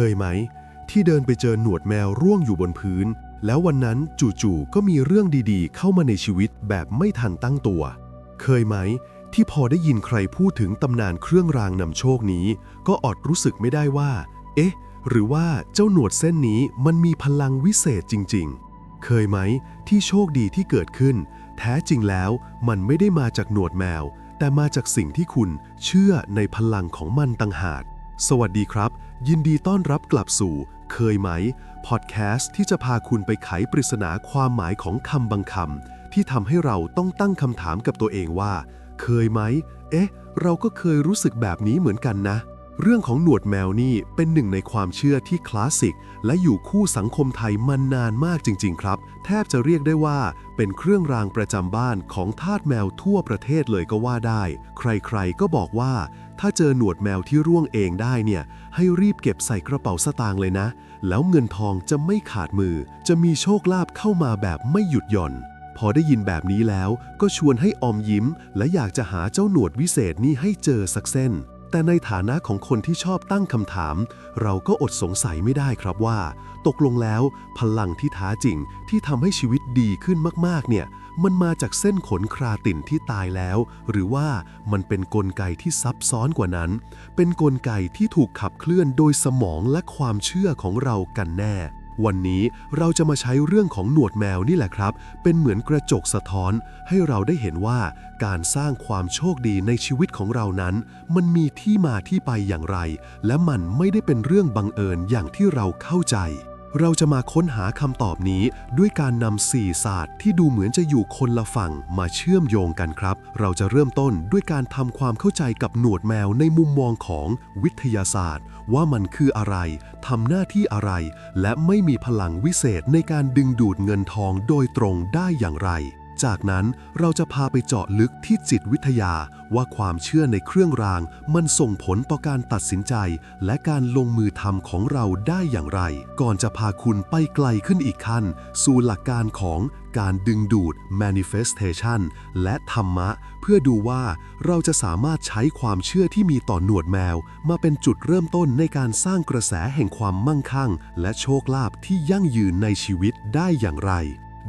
ยไหมที่เดินไปเจอหนวดแมวร่วงอยู่บนพื้นแล้ววันนั้นจู่ๆก็มีเรื่องดีๆเข้ามาในชีวิตแบบไม่ทันตั้งตัวเคยไหมที่พอได้ยินใครพูดถึงตำนานเครื่องรางนำโชคนี้ก็อดรู้สึกไม่ได้ว่าเอ๊ะหรือว่าเจ้าหนวดเส้นนี้มันมีพลังวิเศษจริงๆเคยไหมที่โชคดีที่เกิดขึ้นแท้จริงแล้วมันไม่ได้มาจากหนวดแมวแต่มาจากสิ่งที่คุณเชื่อในพลังของมันต่างหากสวัสดีครับยินดีต้อนรับกลับสู่เคยไหมพอดแคสต์ที่จะพาคุณไปไขปริศนาความหมายของคำบางคำที่ทำให้เราต้องตั้งคำถามกับตัวเองว่าเคยไหมเอ๊ะเราก็เคยรู้สึกแบบนี้เหมือนกันนะเรื่องของหนวดแมวนี่เป็นหนึ่งในความเชื่อที่คลาสสิกและอยู่คู่สังคมไทยมานานมากจริงๆครับแทบจะเรียกได้ว่าเป็นเครื่องรางประจำบ้านของทาสแมวทั่วประเทศเลยก็ว่าได้ใครๆก็บอกว่าถ้าเจอหนวดแมวที่ร่วงเองได้เนี่ยให้รีบเก็บใส่กระเป๋าสตางค์เลยนะแล้วเงินทองจะไม่ขาดมือจะมีโชคลาภเข้ามาแบบไม่หยุดหย่อนพอได้ยินแบบนี้แล้วก็ชวนให้อมยิ้มและอยากจะหาเจ้าหนวดวิเศษนี้ให้เจอสักเส้นแต่ในฐานะของคนที่ชอบตั้งคำถามเราก็อดสงสัยไม่ได้ครับว่าตกลงแล้วพลังที่แท้จริงที่ทำให้ชีวิตดีขึ้นมากๆเนี่ยมันมาจากเส้นขนคราติ่นที่ตายแล้วหรือว่ามันเป็นกลไกที่ซับซ้อนกว่านั้นเป็นกลไกที่ถูกขับเคลื่อนโดยสมองและความเชื่อของเรากันแน่วันนี้เราจะมาใช้เรื่องของหนวดแมวนี่แหละครับเป็นเหมือนกระจกสะท้อนให้เราได้เห็นว่าการสร้างความโชคดีในชีวิตของเรานั้นมันมีที่มาที่ไปอย่างไรและมันไม่ได้เป็นเรื่องบังเอิญอย่างที่เราเข้าใจเราจะมาค้นหาคำตอบนี้ด้วยการนำ4ศาสตร์ที่ดูเหมือนจะอยู่คนละฝั่งมาเชื่อมโยงกันครับเราจะเริ่มต้นด้วยการทำความเข้าใจกับหนวดแมวในมุมมองของวิทยาศาสตร์ว่ามันคืออะไรทำหน้าที่อะไรและไม่มีพลังวิเศษในการดึงดูดเงินทองโดยตรงได้อย่างไรจากนั้นเราจะพาไปเจาะลึกที่จิตวิทยาว่าความเชื่อในเครื่องรางมันส่งผลต่อการตัดสินใจและการลงมือทำของเราได้อย่างไรก่อนจะพาคุณไปไกลขึ้นอีกขั้นสู่หลักการของการดึงดูด manifestation และธรรมะเพื่อดูว่าเราจะสามารถใช้ความเชื่อที่มีต่อหนวดแมวมาเป็นจุดเริ่มต้นในการสร้างกระแสแห่งความมั่งคั่งและโชคลาภที่ยั่งยืนในชีวิตได้อย่างไร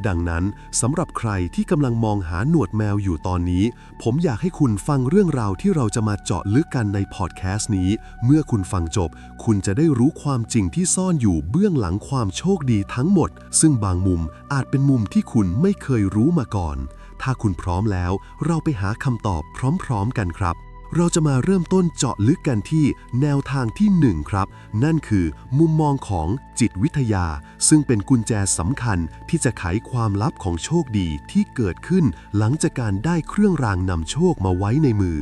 ดังนั้นสำหรับใครที่กำลังมองหาหนวดแมวอยู่ตอนนี้ผมอยากให้คุณฟังเรื่องราวที่เราจะมาเจาะลึกกันในพอดแคสต์นี้เมื่อคุณฟังจบคุณจะได้รู้ความจริงที่ซ่อนอยู่เบื้องหลังความโชคดีทั้งหมดซึ่งบางมุมอาจเป็นมุมที่คุณไม่เคยรู้มาก่อนถ้าคุณพร้อมแล้วเราไปหาคำตอบพร้อมๆกันครับเราจะมาเริ่มต้นเจาะลึกกันที่แนวทางที่1ครับนั่นคือมุมมองของจิตวิทยาซึ่งเป็นกุญแจสำคัญที่จะไขความลับของโชคดีที่เกิดขึ้นหลังจากการได้เครื่องรางนำโชคมาไว้ในมือ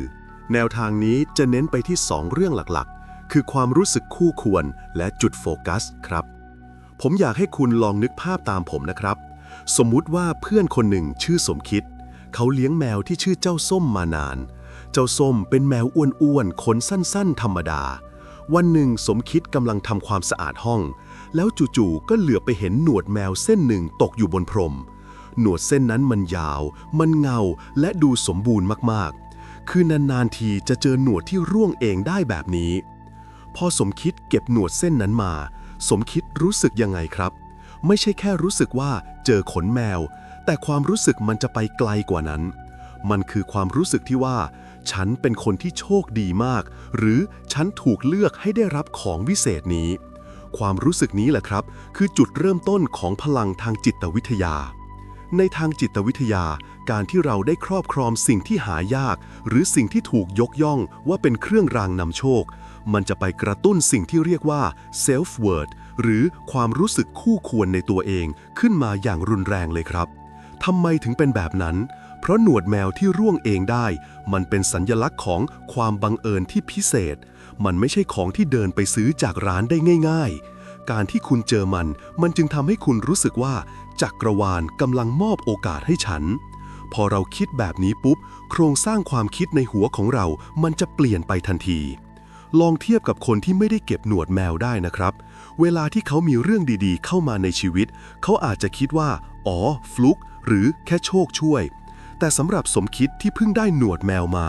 แนวทางนี้จะเน้นไปที่2เรื่องหลักๆคือความรู้สึกคู่ควรและจุดโฟกัสครับผมอยากให้คุณลองนึกภาพตามผมนะครับสมมุติว่าเพื่อนคนหนึ่งชื่อสมคิดเขาเลี้ยงแมวที่ชื่อเจ้าส้มมานานเจ้าส้มเป็นแมวอ้วนๆขนสั้นๆธรรมดาวันหนึ่งสมคิดกำลังทำความสะอาดห้องแล้วจู่ๆก็เหลือบไปเห็นหนวดแมวเส้นหนึ่งตกอยู่บนพรมหนวดเส้นนั้นมันยาวมันเงาและดูสมบูรณ์มากๆคือนานๆทีจะเจอหนวดที่ร่วงเองได้แบบนี้พอสมคิดเก็บหนวดเส้นนั้นมาสมคิดรู้สึกยังไงครับไม่ใช่แค่รู้สึกว่าเจอขนแมวแต่ความรู้สึกมันจะไปไกลกว่านั้นมันคือความรู้สึกที่ว่าฉันเป็นคนที่โชคดีมากหรือฉันถูกเลือกให้ได้รับของวิเศษนี้ความรู้สึกนี้แหละครับคือจุดเริ่มต้นของพลังทางจิตวิทยาในทางจิตวิทยาการที่เราได้ครอบครองสิ่งที่หายากหรือสิ่งที่ถูกยกย่องว่าเป็นเครื่องรางนำโชคมันจะไปกระตุ้นสิ่งที่เรียกว่า self worth หรือความรู้สึกคู่ควรในตัวเองขึ้นมาอย่างรุนแรงเลยครับทำไมถึงเป็นแบบนั้นเพราะหนวดแมวที่ร่วงเองได้มันเป็นสัญลักษณ์ของความบังเอิญที่พิเศษมันไม่ใช่ของที่เดินไปซื้อจากร้านได้ง่ายๆการที่คุณเจอมันจึงทำให้คุณรู้สึกว่าจักรวาลกำลังมอบโอกาสให้ฉันพอเราคิดแบบนี้ปุ๊บโครงสร้างความคิดในหัวของเรามันจะเปลี่ยนไปทันทีลองเทียบกับคนที่ไม่ได้เก็บหนวดแมวได้นะครับเวลาที่เขามีเรื่องดีๆเข้ามาในชีวิตเขาอาจจะคิดว่าอ๋อฟลุกหรือแค่โชคช่วยแต่สำหรับสมคิดที่เพิ่งได้หนวดแมวมา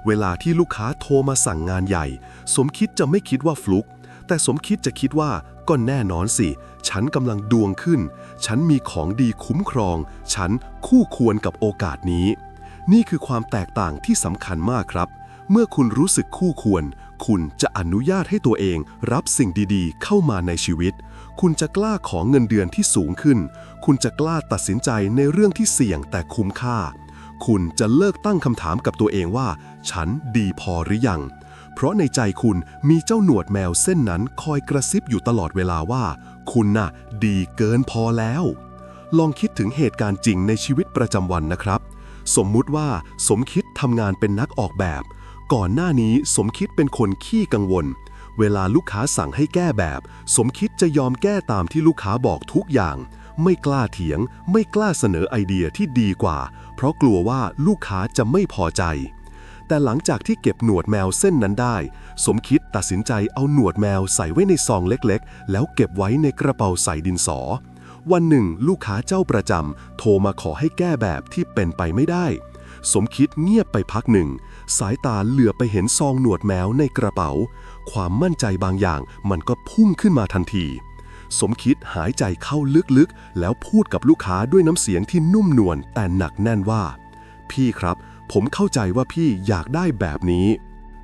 เวลาที่ลูกค้าโทรมาสั่งงานใหญ่สมคิดจะไม่คิดว่าฟลุก แต่สมคิดจะคิดว่าก็แน่นอนสิฉันกำลังดวงขึ้นฉันมีของดีคุ้มครองฉันคู่ควรกับโอกาสนี้นี่คือความแตกต่างที่สำคัญมากครับเมื่อคุณรู้สึกคู่ควรคุณจะอนุญาตให้ตัวเองรับสิ่งดีๆเข้ามาในชีวิตคุณจะกล้าขอเงินเดือนที่สูงขึ้นคุณจะกล้าตัดสินใจในเรื่องที่เสี่ยงแต่คุ้มค่าคุณจะเลิกตั้งคำถามกับตัวเองว่าฉันดีพอหรือยังเพราะในใจคุณมีเจ้าหนวดแมวเส้นนั้นคอยกระซิบอยู่ตลอดเวลาว่าคุณน่ะดีเกินพอแล้วลองคิดถึงเหตุการณ์จริงในชีวิตประจำวันนะครับสมมุติว่าสมคิดทำงานเป็นนักออกแบบก่อนหน้านี้สมคิดเป็นคนขี้กังวลเวลาลูกค้าสั่งให้แก้แบบสมคิดจะยอมแก้ตามที่ลูกค้าบอกทุกอย่างไม่กล้าเถียงไม่กล้าเสนอไอเดียที่ดีกว่าเพราะกลัวว่าลูกค้าจะไม่พอใจแต่หลังจากที่เก็บหนวดแมวเส้นนั้นได้สมคิดตัดสินใจเอาหนวดแมวใส่ไว้ในซองเล็กๆแล้วเก็บไว้ในกระเป๋าใส่ดินสอวันหนึ่งลูกค้าเจ้าประจำโทรมาขอให้แก้แบบที่เป็นไปไม่ได้สมคิดเงียบไปพักหนึ่งสายตาเหลือบไปเห็นซองหนวดแมวในกระเป๋าความมั่นใจบางอย่างมันก็พุ่งขึ้นมาทันทีสมคิดหายใจเข้าลึกๆแล้วพูดกับลูกค้าด้วยน้ำเสียงที่นุ่มนวลแต่หนักแน่นว่าพี่ครับผมเข้าใจว่าพี่อยากได้แบบนี้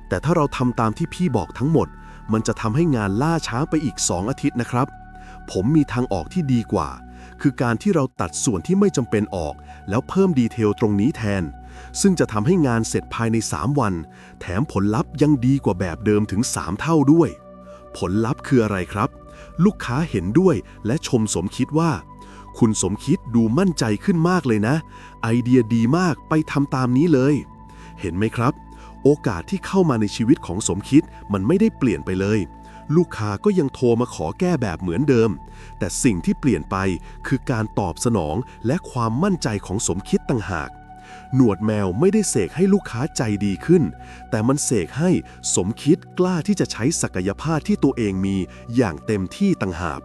แต่ถ้าเราทำตามที่พี่บอกทั้งหมดมันจะทำให้งานล่าช้าไปอีก2 อาทิตย์นะครับผมมีทางออกที่ดีกว่าคือการที่เราตัดส่วนที่ไม่จำเป็นออกแล้วเพิ่มดีเทลตรงนี้แทนซึ่งจะทำให้งานเสร็จภายใน3 วันแถมผลลัพธ์ยังดีกว่าแบบเดิมถึง3 เท่าด้วยผลลัพธ์คืออะไรครับลูกค้าเห็นด้วยและชมสมคิดว่าคุณสมคิดดูมั่นใจขึ้นมากเลยนะไอเดียดีมากไปทำตามนี้เลยเห็นไหมครับโอกาสที่เข้ามาในชีวิตของสมคิดมันไม่ได้เปลี่ยนไปเลยลูกค้าก็ยังโทรมาขอแก้แบบเหมือนเดิมแต่สิ่งที่เปลี่ยนไปคือการตอบสนองและความมั่นใจของสมคิดต่างหากหนวดแมวไม่ได้เสกให้ลูกค้าใจดีขึ้นแต่มันเสกให้สมคิดกล้าที่จะใช้ศักยภาพที่ตัวเองมีอย่างเต็มที่ต่างหาก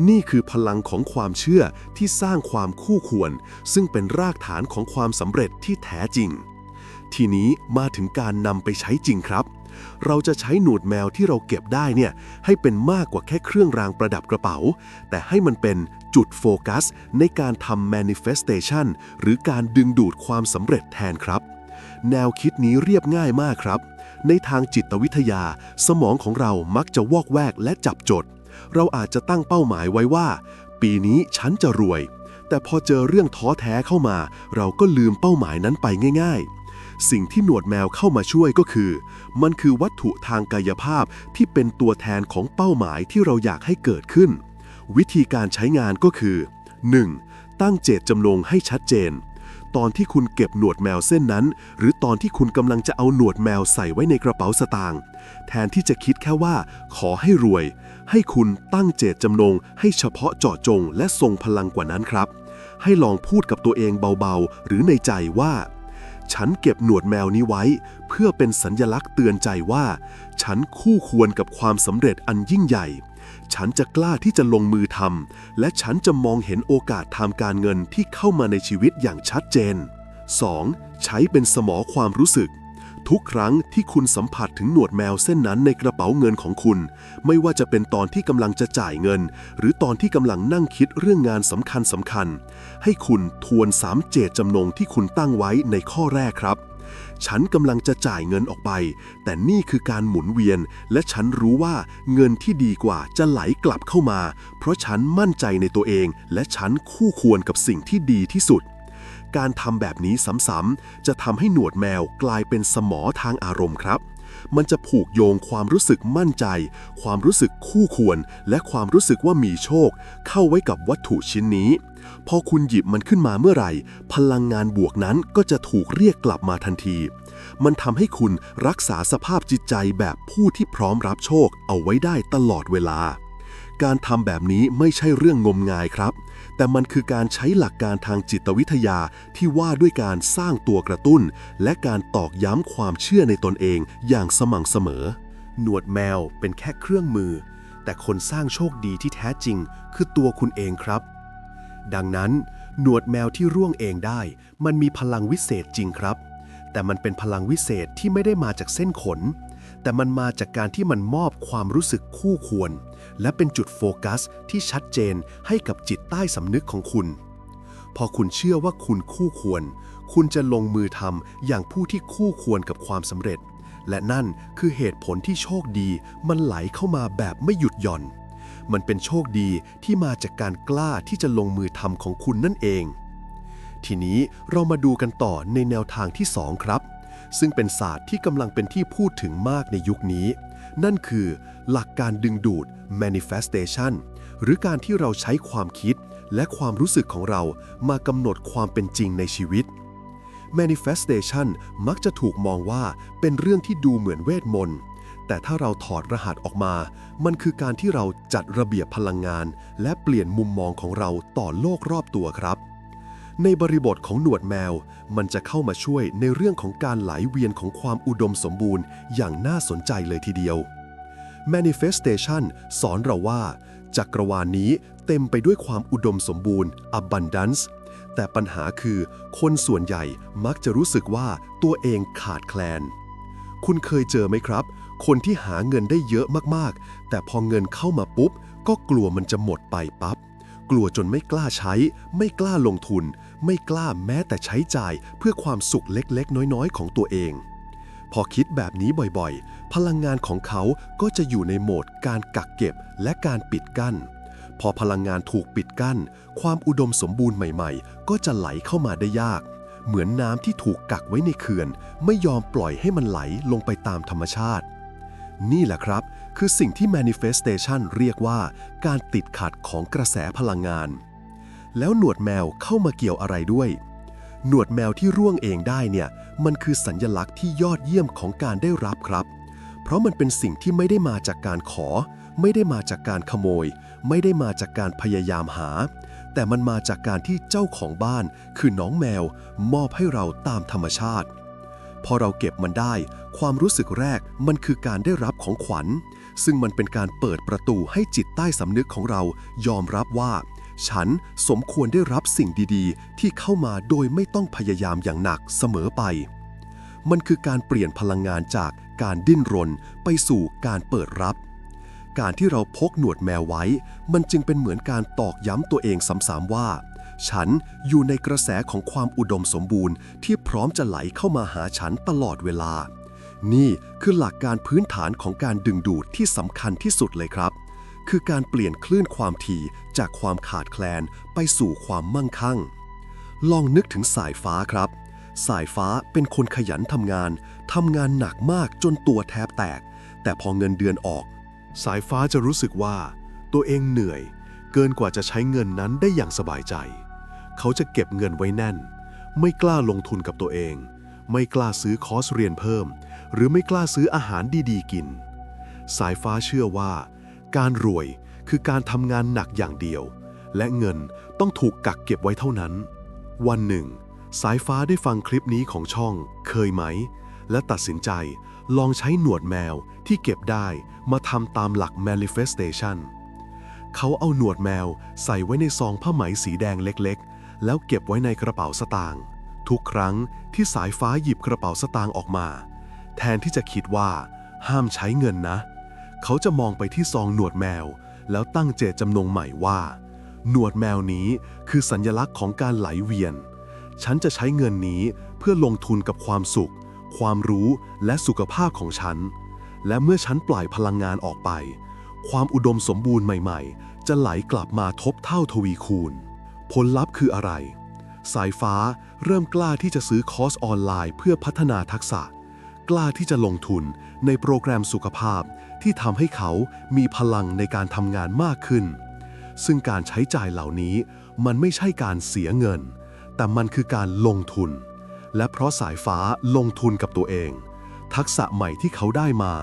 นี่คือพลังของความเชื่อที่สร้างความคู่ควรซึ่งเป็นรากฐานของความสำเร็จที่แท้จริงทีนี้มาถึงการนำไปใช้จริงครับเราจะใช้หนวดแมวที่เราเก็บได้เนี่ยให้เป็นมากกว่าแค่เครื่องรางประดับกระเป๋าแต่ให้มันเป็นจุดโฟกัสในการทำ manifestation หรือการดึงดูดความสำเร็จแทนครับแนวคิดนี้เรียบง่ายมากครับในทางจิตวิทยาสมองของเรามักจะวอกแวกและจับจดเราอาจจะตั้งเป้าหมายไว้ว่าปีนี้ฉันจะรวยแต่พอเจอเรื่องท้อแท้เข้ามาเราก็ลืมเป้าหมายนั้นไปง่ายๆสิ่งที่หนวดแมวเข้ามาช่วยก็คือมันคือวัตถุทางกายภาพที่เป็นตัวแทนของเป้าหมายที่เราอยากให้เกิดขึ้นวิธีการใช้งานก็คือ 1. ตั้งเจตจำนงให้ชัดเจนตอนที่คุณเก็บหนวดแมวเส้นนั้นหรือตอนที่คุณกำลังจะเอาหนวดแมวใส่ไว้ในกระเป๋าสตางค์แทนที่จะคิดแค่ว่าขอให้รวยให้คุณตั้งเจตจำนงให้เฉพาะเจาะจงและทรงพลังกว่านั้นครับให้ลองพูดกับตัวเองเบาๆหรือในใจว่าฉันเก็บหนวดแมวนี้ไว้เพื่อเป็นสัญลักษณ์เตือนใจว่าฉันคู่ควรกับความสำเร็จอันยิ่งใหญ่ฉันจะกล้าที่จะลงมือทำและฉันจะมองเห็นโอกาสทางการเงินที่เข้ามาในชีวิตอย่างชัดเจน 2. ใช้เป็นสมอความรู้สึกทุกครั้งที่คุณสัมผัสถึงหนวดแมวเส้นนั้นในกระเป๋าเงินของคุณไม่ว่าจะเป็นตอนที่กำลังจะจ่ายเงินหรือตอนที่กำลังนั่งคิดเรื่องงานสำคัญให้คุณทวน3 เจตจำนงที่คุณตั้งไว้ในข้อแรกครับฉันกำลังจะจ่ายเงินออกไปแต่นี่คือการหมุนเวียนและฉันรู้ว่าเงินที่ดีกว่าจะไหลกลับเข้ามาเพราะฉันมั่นใจในตัวเองและฉันคู่ควรกับสิ่งที่ดีที่สุดการทำแบบนี้ซ้ำๆจะทำให้หนวดแมวกลายเป็นสมอทางอารมณ์ครับมันจะผูกโยงความรู้สึกมั่นใจความรู้สึกคู่ควรและความรู้สึกว่ามีโชคเข้าไว้กับวัตถุชิ้นนี้พอคุณหยิบมันขึ้นมาเมื่อไหร่พลังงานบวกนั้นก็จะถูกเรียกกลับมาทันทีมันทำให้คุณรักษาสภาพจิตใจแบบผู้ที่พร้อมรับโชคเอาไว้ได้ตลอดเวลาการทำแบบนี้ไม่ใช่เรื่องงมงายครับแต่มันคือการใช้หลักการทางจิตวิทยาที่ว่าด้วยการสร้างตัวกระตุ้นและการตอกย้ำความเชื่อในตนเองอย่างสม่ำเสมอหนวดแมวเป็นแค่เครื่องมือแต่คนสร้างโชคดีที่แท้จริงคือตัวคุณเองครับดังนั้นหนวดแมวที่ร่วงเองได้มันมีพลังวิเศษจริงครับแต่มันเป็นพลังวิเศษที่ไม่ได้มาจากเส้นขน แต่มันมาจากการที่มันมอบความรู้สึกคู่ควรและเป็นจุดโฟกัสที่ชัดเจนให้กับจิตใต้สำนึกของคุณพอคุณเชื่อว่าคุณคู่ควรคุณจะลงมือทำอย่างผู้ที่คู่ควรกับความสำเร็จและนั่นคือเหตุผลที่โชคดีมันไหลเข้ามาแบบไม่หยุดหย่อนมันเป็นโชคดีที่มาจากการกล้าที่จะลงมือทำของคุณนั่นเองทีนี้เรามาดูกันต่อในแนวทางที่2ครับซึ่งเป็นศาสตร์ที่กำลังเป็นที่พูดถึงมากในยุคนี้นั่นคือหลักการดึงดูด manifestation หรือการที่เราใช้ความคิดและความรู้สึกของเรามากำหนดความเป็นจริงในชีวิต manifestation มักจะถูกมองว่าเป็นเรื่องที่ดูเหมือนเวทมนต์แต่ถ้าเราถอดรหัสออกมามันคือการที่เราจัดระเบียบพลังงานและเปลี่ยนมุมมองของเราต่อโลกรอบตัวครับในบริบทของหนวดแมวมันจะเข้ามาช่วยในเรื่องของการไหลเวียนของความอุดมสมบูรณ์อย่างน่าสนใจเลยทีเดียว Manifestation สอนเราว่าจักรวาลนี้เต็มไปด้วยความอุดมสมบูรณ์ Abundance แต่ปัญหาคือคนส่วนใหญ่มักจะรู้สึกว่าตัวเองขาดแคลนคุณเคยเจอไหมครับคนที่หาเงินได้เยอะมากๆแต่พอเงินเข้ามาปุ๊บก็กลัวมันจะหมดไปปั๊บกลัวจนไม่กล้าใช้ไม่กล้าลงทุนไม่กล้าแม้แต่ใช้จ่ายเพื่อความสุขเล็กๆน้อยๆของตัวเองพอคิดแบบนี้บ่อยๆพลังงานของเขาก็จะอยู่ในโหมดการกักเก็บและการปิดกั้นพอพลังงานถูกปิดกั้นความอุดมสมบูรณ์ใหม่ๆก็จะไหลเข้ามาได้ยากเหมือนน้ำที่ถูกกักไว้ในเขื่อนไม่ยอมปล่อยให้มันไหลลงไปตามธรรมชาตินี่แหละครับคือสิ่งที่ manifestation เรียกว่าการติดขัดของกระแสพลังงานแล้วหนวดแมวเข้ามาเกี่ยวอะไรด้วยหนวดแมวที่ร่วงเองได้เนี่ยมันคือสัญลักษณ์ที่ยอดเยี่ยมของการได้รับครับเพราะมันเป็นสิ่งที่ไม่ได้มาจากการขอไม่ได้มาจากการขโมยไม่ได้มาจากการพยายามหาแต่มันมาจากการที่เจ้าของบ้านคือน้องแมวมอบให้เราตามธรรมชาติพอเราเก็บมันได้ความรู้สึกแรกมันคือการได้รับของขวัญซึ่งมันเป็นการเปิดประตูให้จิตใต้สำนึกของเรายอมรับว่าฉันสมควรได้รับสิ่งดีๆที่เข้ามาโดยไม่ต้องพยายามอย่างหนักเสมอไปมันคือการเปลี่ยนพลังงานจากการดิ้นรนไปสู่การเปิดรับการที่เราพกหนวดแมวไว้มันจึงเป็นเหมือนการตอกย้ำตัวเองซ้ำๆว่าฉันอยู่ในกระแสของความอุดมสมบูรณ์ที่พร้อมจะไหลเข้ามาหาฉันตลอดเวลานี่คือหลักการพื้นฐานของการดึงดูดที่สำคัญที่สุดเลยครับคือการเปลี่ยนคลื่นความถี่จากความขาดแคลนไปสู่ความมั่งคั่งลองนึกถึงสายฟ้าครับสายฟ้าเป็นคนขยันทำงานหนักมากจนตัวแทบแตกแต่พอเงินเดือนออกสายฟ้าจะรู้สึกว่าตัวเองเหนื่อยเกินกว่าจะใช้เงินนั้นได้อย่างสบายใจเขาจะเก็บเงินไว้แน่นไม่กล้าลงทุนกับตัวเองไม่กล้าซื้อคอร์สเรียนเพิ่มหรือไม่กล้าซื้ออาหารดีๆกินสายฟ้าเชื่อว่าการรวยคือการทำงานหนักอย่างเดียวและเงินต้องถูกกักเก็บไว้เท่านั้นวันหนึ่งสายฟ้าได้ฟังคลิปนี้ของช่องเคยไหมและตัดสินใจลองใช้หนวดแมวที่เก็บได้มาทำตามหลัก manifestation เขาเอาหนวดแมวใส่ไว้ในซองผ้าไหมสีแดงเล็กๆแล้วเก็บไว้ในกระเป๋าสตางค์ทุกครั้งที่สายฟ้าหยิบกระเป๋าสตางค์ออกมาแทนที่จะคิดว่าห้ามใช้เงินนะเขาจะมองไปที่ซองหนวดแมวแล้วตั้งเจตจำนงใหม่ว่าหนวดแมวนี้คือสัญลักษณ์ของการไหลเวียนฉันจะใช้เงินนี้เพื่อลงทุนกับความสุขความรู้และสุขภาพของฉันและเมื่อฉันปล่อยพลังงานออกไปความอุดมสมบูรณ์ใหม่ๆจะไหลกลับมาทบเท่าทวีคูณผลลัพธ์คืออะไรสายฟ้าเริ่มกล้าที่จะซื้อคอร์สออนไลน์เพื่อพัฒนาทักษะกล้าที่จะลงทุนในโปรแกรมสุขภาพที่ทำให้เขามีพลังในการทำงานมากขึ้นซึ่งการใช้จ่ายเหล่านี้มันไม่ใช่การเสียเงินแต่มันคือการลงทุนและเพราะสายฟ้าลงทุนกับตัวเองทักษะใหม่ที่เขาได้มา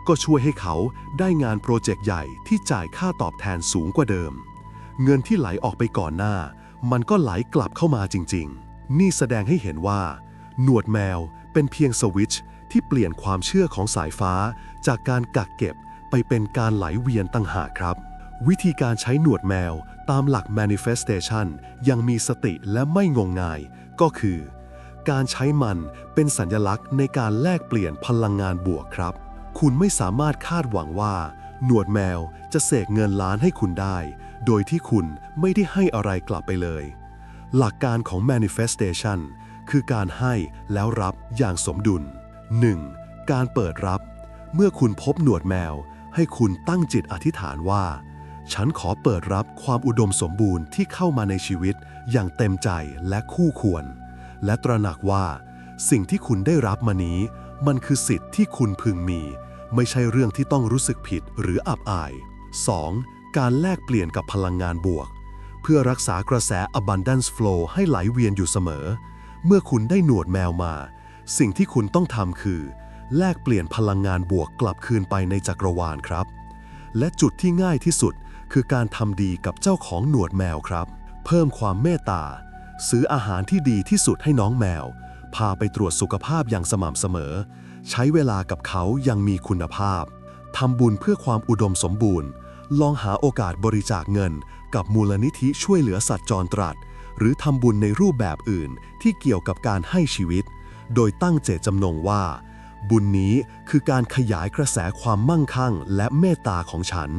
ก็ช่วยให้เขาได้งานโปรเจกต์ใหญ่ที่จ่ายค่าตอบแทนสูงกว่าเดิมเงินที่ไหลออกไปก่อนหน้ามันก็ไหลกลับเข้ามาจริงๆนี่แสดงให้เห็นว่าหนวดแมวเป็นเพียงสวิตช์ที่เปลี่ยนความเชื่อของสายฟ้าจากการกักเก็บไปเป็นการไหลเวียนต่างหากครับวิธีการใช้หนวดแมวตามหลัก manifestation ยังมีสติและไม่งมงายก็คือการใช้มันเป็นสัญลักษณ์ในการแลกเปลี่ยนพลังงานบวกครับ คุณไม่สามารถคาดหวังว่าหนวดแมวจะเสกเงินล้านให้คุณได้โดยที่คุณไม่ได้ให้อะไรกลับไปเลย หลักการของ manifestation คือการให้แล้วรับอย่างสมดุล 1. การเปิดรับ เมื่อคุณพบหนวดแมวให้คุณตั้งจิตอธิษฐานว่าฉันขอเปิดรับความอุดมสมบูรณ์ที่เข้ามาในชีวิตอย่างเต็มใจและคู่ควร และตระหนักว่าสิ่งที่คุณได้รับมานี้มันคือสิทธิ์ที่คุณพึงมี ไม่ใช่เรื่องที่ต้องรู้สึกผิดหรืออับอาย 2. การแลกเปลี่ยนกับพลังงานบวก เพื่อรักษากระแส abundance flow ให้ไหลเวียนอยู่เสมอ เมื่อคุณได้หนวดแมวมา สิ่งที่คุณต้องทำคือแลกเปลี่ยนพลังงานบวกกลับคืนไปในจักรวาลครับ และจุดที่ง่ายที่สุดคือการทำดีกับเจ้าของหนวดแมวครับ เพิ่มความเมตตา ซื้ออาหารที่ดีที่สุดให้น้องแมว พาไปตรวจสุขภาพอย่างสม่ำเสมอ ใช้เวลากับเขายังมีคุณภาพ ทำบุญเพื่อความอุดมสมบูรณ์ ลองหาโอกาสบริจาคเงินกับมูลนิธิช่วยเหลือสัตว์จรตรัส หรือทำบุญในรูปแบบอื่นที่เกี่ยวกับการให้ชีวิต โดยตั้งเจตจำนงว่า บุญนี้คือการขยายกระแสความมั่งคั่งและเมตตาของฉัน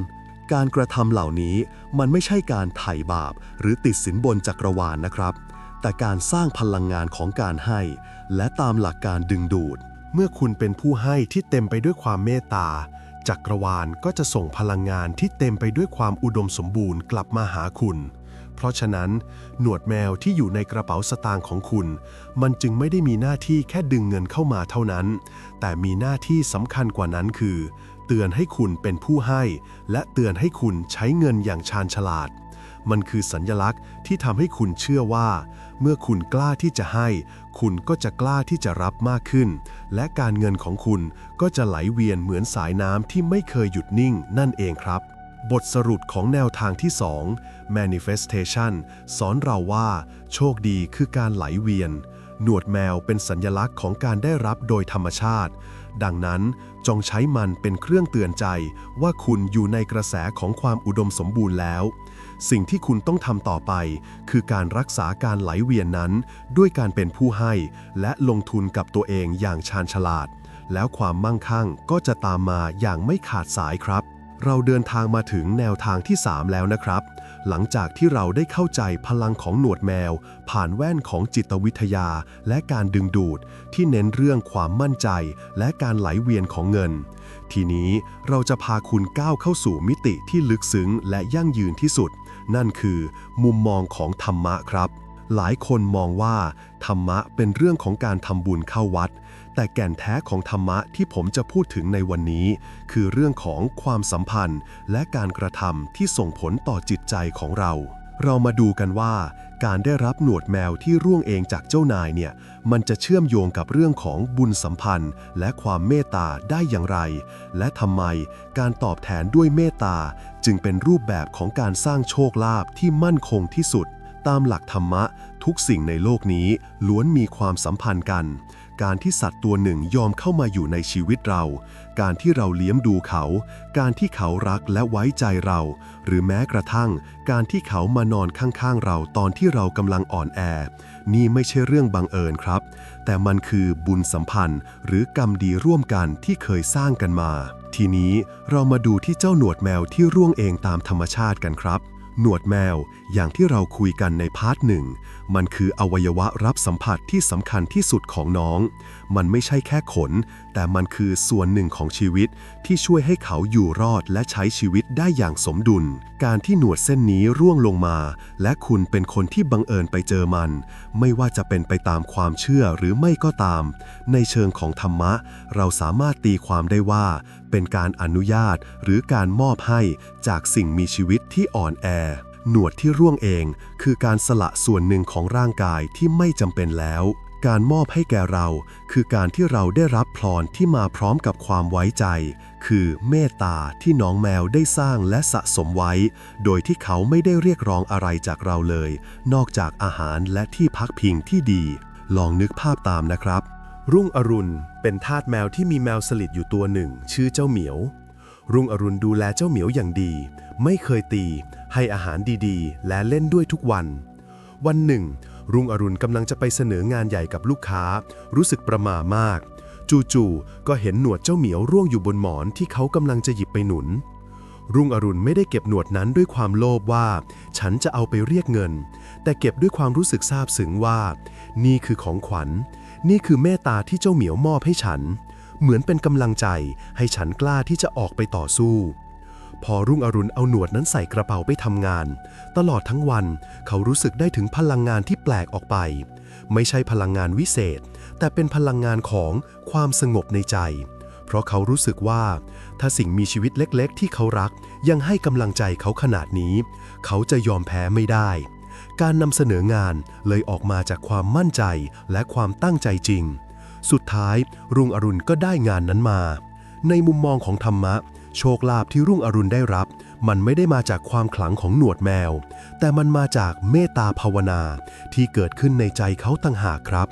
การกระทำเหล่านี้มันไม่ใช่การไถ่บาปหรือติดสินบนจักรวาลนะครับ แต่การสร้างพลังงานของการให้ และตามหลักการดึงดูด เมื่อคุณเป็นผู้ให้ที่เต็มไปด้วยความเมตตา จักรวาลก็จะส่งพลังงานที่เต็มไปด้วยความอุดมสมบูรณ์กลับมาหาคุณ เพราะฉะนั้นหนวดแมวที่อยู่ในกระเป๋าสตางค์ของคุณ มันจึงไม่ได้มีหน้าที่แค่ดึงเงินเข้ามาเท่านั้น แต่มีหน้าที่สำคัญกว่านั้นคือ เตือนให้คุณเป็นผู้ให้ และเตือนให้คุณใช้เงินอย่างชาญฉลาด มันคือสัญลักษณ์ที่ทำให้คุณเชื่อว่า เมื่อคุณกล้าที่จะให้ คุณก็จะกล้าที่จะรับมากขึ้น และการเงินของคุณก็จะไหลเวียนเหมือนสายน้ำที่ไม่เคยหยุดนิ่งนั่นเองครับ บทสรุปของแนวทางที่ 2 manifestation สอนเราว่า โชคดีคือการไหลเวียน หนวดแมวเป็นสัญลักษณ์ของการได้รับโดยธรรมชาติ ดังนั้นจงใช้มันเป็นเครื่องเตือนใจว่าคุณอยู่ในกระแสของความอุดมสมบูรณ์แล้ว สิ่งที่คุณต้องทำต่อไปคือการรักษาการไหลเวียนนั้นด้วยการเป็นผู้ให้และลงทุนกับตัวเองอย่างชาญฉลาด แล้วความมั่งคั่งก็จะตามมาอย่างไม่ขาดสายครับ เราเดินทางมาถึงแนวทางที่ 3 แล้วนะครับ หลังจากที่เราได้เข้าใจพลังของหนวดแมวผ่านแว่นของจิตวิทยาและการดึงดูดที่เน้นเรื่องความมั่นใจและการไหลเวียนของเงิน ทีนี้เราจะพาคุณก้าวเข้าสู่มิติที่ลึกซึ้งและยั่งยืนที่สุด นั่นคือมุมมองของธรรมะครับ หลายคนมองว่าธรรมะเป็นเรื่องของการทำบุญเข้าวัด แต่แก่นแท้ของธรรมะที่ผมจะพูดถึงในวันนี้คือเรื่องของความสัมพันธ์และการกระทำที่ส่งผลต่อจิตใจของเรา เรามาดูกันว่าการได้รับหนวดแมวที่ร่วงเองจากเจ้านายเนี่ยมันจะเชื่อมโยงกับเรื่องของบุญสัมพันธ์และความเมตตาได้อย่างไร และทำไมการตอบแทนด้วยเมตตาจึงเป็นรูปแบบของการสร้างโชคลาภที่มั่นคงที่สุด ตามหลักธรรมะทุกสิ่งในโลกนี้ล้วนมีความสัมพันธ์กัน การที่สัตว์ตัวหนึ่งยอมเข้ามาอยู่ในชีวิตเรา การที่เราเลี้ยงดูเขา การที่เขารักและไว้ใจเรา หรือแม้กระทั่งการที่เขามานอนข้างๆเราตอนที่เรากำลังอ่อนแอ นี่ไม่ใช่เรื่องบังเอิญครับ แต่มันคือบุญสัมพันธ์หรือกรรมดีร่วมกันที่เคยสร้างกันมา ทีนี้เรามาดูที่เจ้าหนวดแมวที่ร่วงเองตามธรรมชาติกันครับ หนวดแมวอย่างที่เราคุยกันในพาร์ทหนึ่งมันคืออวัยวะรับสัมผัสที่สำคัญที่สุดของน้องมันไม่ใช่แค่ขนแต่มันคือส่วนหนึ่งของชีวิตที่ช่วยให้เขาอยู่รอดและใช้ชีวิตได้อย่างสมดุลการที่หนวดเส้นนี้ร่วงลงมาและคุณเป็นคนที่บังเอิญไปเจอมันไม่ว่าจะเป็นไปตามความเชื่อหรือไม่ก็ตามในเชิงของธรรมะเราสามารถตีความได้ว่าเป็นการอนุญาตหรือการมอบให้จากสิ่งมีชีวิตที่อ่อนแอหนวดที่ร่วงเองคือการสละส่วนหนึ่งของร่างกายที่ไม่จำเป็นแล้วการมอบให้แก่เราคือการที่เราได้รับพรที่มาพร้อมกับความไว้ใจคือเมตตาที่น้องแมวได้สร้างและสะสมไว้โดยที่เขาไม่ได้เรียกร้องอะไรจากเราเลยนอกจากอาหารและที่พักพิงที่ดีลองนึกภาพตามนะครับรุ่งอรุณเป็นทาสแมวที่มีแมวสลิดอยู่ตัวหนึ่งชื่อเจ้าเหมียวรุ่งอรุณดูแลเจ้าเหมียวอย่างดีไม่เคยตีให้อาหารดีๆและเล่นด้วยทุกวันวันหนึ่งรุ่งอรุณกำลังจะไปเสนองานใหญ่กับลูกค้ารู้สึกประหม่ามาก จู่ๆก็เห็นหนวดเจ้าเหมียวร่วงอยู่บนหมอนที่เขากำลังจะหยิบไปหนุนรุ่งอรุณไม่ได้เก็บหนวดนั้นด้วยความโลภว่าฉันจะเอาไปเรียกเงินแต่เก็บด้วยความรู้สึกซาบซึ้งว่านี่คือของขวัญนี่คือเมตตาที่เจ้าเหมียวมอบให้ฉันเหมือนเป็นกำลังใจให้ฉันกล้าที่จะออกไปต่อสู้พอรุ่งอรุณเอาหนวดนั้นใส่กระเป๋าไปทำงานตลอดทั้งวันเขารู้สึกได้ถึงพลังงานที่แปลกออกไปไม่ใช่พลังงานวิเศษแต่เป็นพลังงานของความสงบในใจเพราะเขารู้สึกว่าถ้าสิ่งมีชีวิตเล็กๆที่เขารักยังให้กำลังใจเขาขนาดนี้เขาจะยอมแพ้ไม่ได้การนำเสนองานเลยออกมาจากความมั่นใจและความตั้งใจจริงสุดท้ายรุ่งอรุณก็ได้งานนั้นมาในมุมมองของธรรมะโชคลาภที่รุ่งอรุณได้รับมันไม่ได้มาจากความขลังของหนวดแมวแต่มันมาจากเมตตาภาวนาที่เกิดขึ้นในใจเขาต่างหากครับ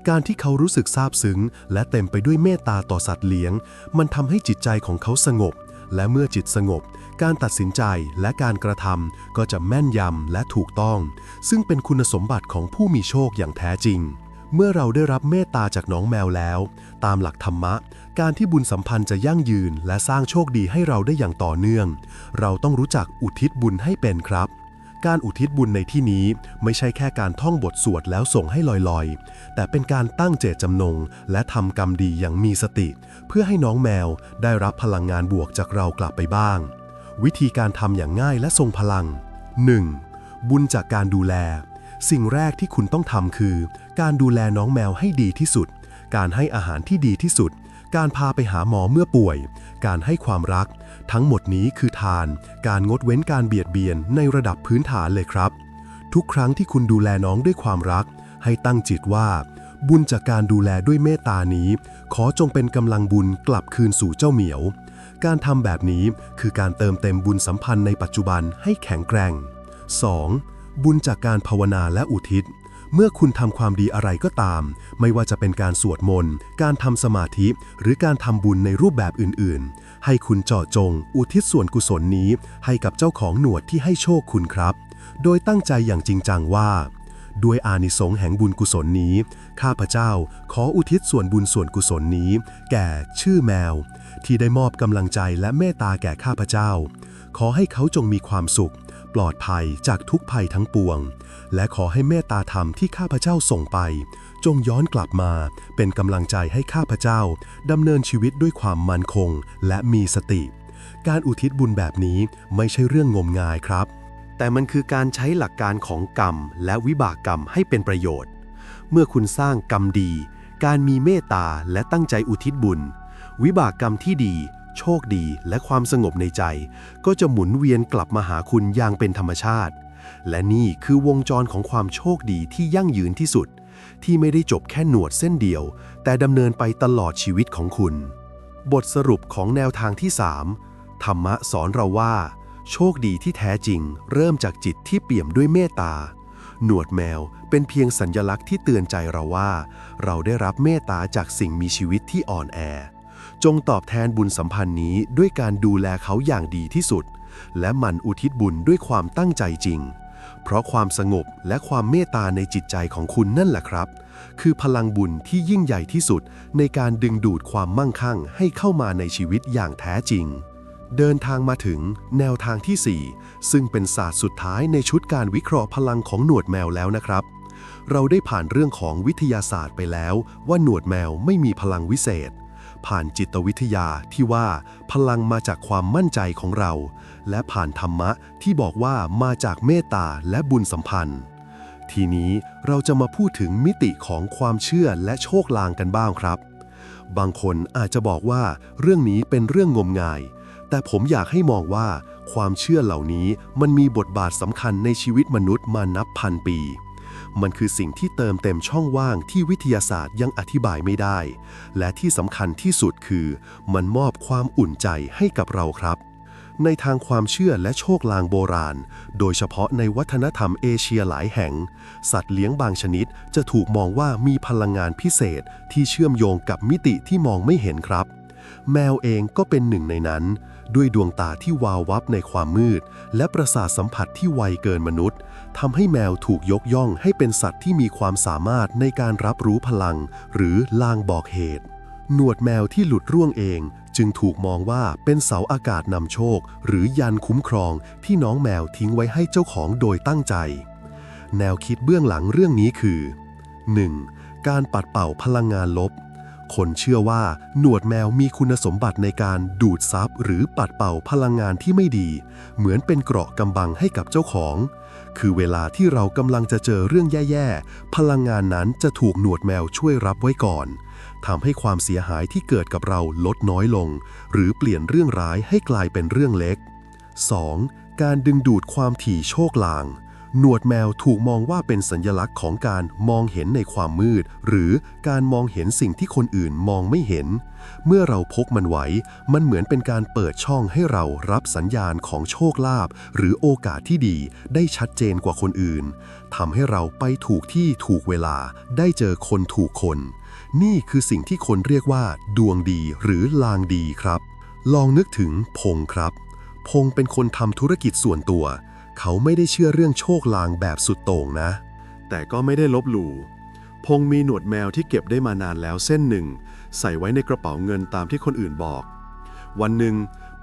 การที่เขารู้สึกซาบซึ้งและเต็มไปด้วยเมตตาต่อสัตว์เลี้ยงมันทำให้จิตใจของเขาสงบและเมื่อจิตสงบการตัดสินใจและการกระทำก็จะแม่นยำและถูกต้องซึ่งเป็นคุณสมบัติของผู้มีโชคอย่างแท้จริงเมื่อเราได้รับเมตตาจากน้องแมวแล้วตามหลักธรรมะการที่บุญสัมพันธ์จะยั่งยืนและสร้างโชคดีให้เราได้อย่างต่อเนื่องเราต้องรู้จักอุทิศบุญให้เป็นครับการอุทิศบุญในที่นี้ไม่ใช่แค่การท่องบทสวดแล้วส่งให้ลอยๆแต่เป็นการตั้งเจตจำนงและทำกรรมดีอย่างมีสติเพื่อให้น้องแมวได้รับพลังงานบวกจากเรากลับไปบ้างวิธีการทำอย่างง่ายและทรงพลัง 1. บุญจากการดูแลสิ่งแรกที่คุณต้องทำคือการดูแลน้องแมวให้ดีที่สุดการให้อาหารที่ดีที่สุดการพาไปหาหมอเมื่อป่วยการให้ความรักทั้งหมดนี้คือทานการงดเว้นการเบียดเบียนในระดับพื้นฐานเลยครับทุกครั้งที่คุณดูแลน้องด้วยความรักให้ตั้งจิตว่าบุญจากการดูแลด้วยเมตตานี้ขอจงเป็นกำลังบุญกลับคืนสู่เจ้าเหมียวการทำแบบนี้คือการเติมเต็มบุญสัมพันธ์ในปัจจุบันให้แข็งแกร่ง 2. บุญจากการภาวนาและอุทิศเมื่อคุณทำความดีอะไรก็ตามไม่ว่าจะเป็นการสวดมนต์การทำสมาธิหรือการทำบุญในรูปแบบอื่นๆให้คุณเจาะจงอุทิศส่วนกุศลนี้ให้กับเจ้าของหนวดที่ให้โชคคุณครับโดยตั้งใจอย่างจริงจังว่าด้วยอานิสงส์แห่งบุญกุศลนี้ข้าพเจ้าขออุทิศส่วนบุญส่วนกุศลนี้แก่ชื่อแมวที่ได้มอบกำลังใจและเมตตาแก่ข้าพเจ้าขอให้เขาจงมีความสุขปลอดภัยจากทุกภัยทั้งปวงและขอให้เมตตาธรรมที่ข้าพเจ้าส่งไปจงย้อนกลับมาเป็นกำลังใจให้ข้าพเจ้าดำเนินชีวิตด้วยความมั่นคงและมีสติการอุทิศบุญแบบนี้ไม่ใช่เรื่องงมงายครับแต่มันคือการใช้หลักการของกรรมและวิบากกรรมให้เป็นประโยชน์เมื่อคุณสร้างกรรมดีการมีเมตตาและตั้งใจอุทิศบุญวิบากกรรมที่ดีโชคดีและความสงบในใจก็จะหมุนเวียนกลับมาหาคุณอย่างเป็นธรรมชาติและนี่คือวงจรของความโชคดีที่ยั่งยืนที่สุดที่ไม่ได้จบแค่หนวดเส้นเดียวแต่ดำเนินไปตลอดชีวิตของคุณบทสรุปของแนวทางที่ 3 ธรรมะสอนเราว่าโชคดีที่แท้จริงเริ่มจากจิตที่เปี่ยมด้วยเมตตาหนวดแมวเป็นเพียงสัญลักษณ์ที่เตือนใจเราว่าเราได้รับเมตตาจากสิ่งมีชีวิตที่อ่อนแอจงตอบแทนบุญสัมพันธ์นี้ด้วยการดูแลเขาอย่างดีที่สุดและหมั่นอุทิศบุญด้วยความตั้งใจจริงเพราะความสงบและความเมตตาในจิตใจของคุณนั่นแหละครับคือพลังบุญที่ยิ่งใหญ่ที่สุดในการดึงดูดความมั่งคั่งให้เข้ามาในชีวิตอย่างแท้จริงเดินทางมาถึงแนวทางที่ 4ซึ่งเป็นศาสตร์สุดท้ายในชุดการวิเคราะห์พลังของหนวดแมวแล้วนะครับเราได้ผ่านเรื่องของวิทยาศาสตร์ไปแล้วว่าหนวดแมวไม่มีพลังวิเศษผ่านจิตวิทยาที่ว่าพลังมาจากความมั่นใจของเราและผ่านธรรมะที่บอกว่ามาจากเมตตาและบุญสัมพันธ์ทีนี้เราจะมาพูดถึงมิติของความเชื่อและโชคลางกันบ้างครับบางคนอาจจะบอกว่าเรื่องนี้เป็นเรื่องงมงายแต่ผมอยากให้มองว่าความเชื่อเหล่านี้มันมีบทบาทสำคัญในชีวิตมนุษย์มานับพันปีมันคือสิ่งที่เติมเต็มช่องว่างที่วิทยาศาสตร์ยังอธิบายไม่ได้และที่สำคัญที่สุดคือมันมอบความอุ่นใจให้กับเราครับในทางความเชื่อและโชคลางโบราณโดยเฉพาะในวัฒนธรรมเอเชียหลายแห่งสัตว์เลี้ยงบางชนิดจะถูกมองว่ามีพลังงานพิเศษที่เชื่อมโยงกับมิติที่มองไม่เห็นครับแมวเองก็เป็นหนึ่งในนั้นด้วยดวงตาที่วาววับในความมืดและประสาทสัมผัสที่ไวเกินมนุษย์ทำให้แมวถูกยกย่องให้เป็นสัตว์ที่มีความสามารถในการรับรู้พลังหรือลางบอกเหตุ หนวดแมวที่หลุดร่วงเองจึงถูกมองว่าเป็นเสาอากาศนำโชคหรือยันคุ้มครองที่น้องแมวทิ้งไว้ให้เจ้าของโดยตั้งใจแนวคิดเบื้องหลังเรื่องนี้คือ 1. การปัดเป่าพลังงานลบคนเชื่อว่าหนวดแมวมีคุณสมบัติในการดูดซับหรือปัดเป่าพลังงานที่ไม่ดีเหมือนเป็นเกราะกำบังให้กับเจ้าของคือเวลาที่เรากำลังจะเจอเรื่องแย่ๆพลังงานนั้นจะถูกหนวดแมวช่วยรับไว้ก่อนทำให้ความเสียหายที่เกิดกับเราลดน้อยลงหรือเปลี่ยนเรื่องร้ายให้กลายเป็นเรื่องเล็ก 2. การดึงดูดความถี่โชคลางหนวดแมวถูกมองว่าเป็นสัญลักษณ์ของการมองเห็นในความมืดหรือการมองเห็นสิ่งที่คนอื่นมองไม่เห็นเมื่อเราพกมันไว้มันเหมือนเป็นการเปิดช่องให้เรารับสัญญาณของโชคลาภหรือโอกาสที่ดีได้ชัดเจนกว่าคนอื่นทำให้เราไปถูกที่ถูกเวลาได้เจอคนถูกคนนี่คือสิ่งที่คนเรียกว่าดวงดีหรือลางดีครับลองนึกถึงพงษ์ครับพงษ์เป็นคนทำธุรกิจส่วนตัวเขาไม่ได้เชื่อเรื่องโชคลางแบบสุดโต่งนะแต่ก็ไม่ได้ลบหลู่พงษ์มีหนวดแมวที่เก็บได้มานานแล้วเส้นหนึ่งใส่ไว้ในกระเป๋าเงินตามที่คนอื่นบอกวันหนึ่ง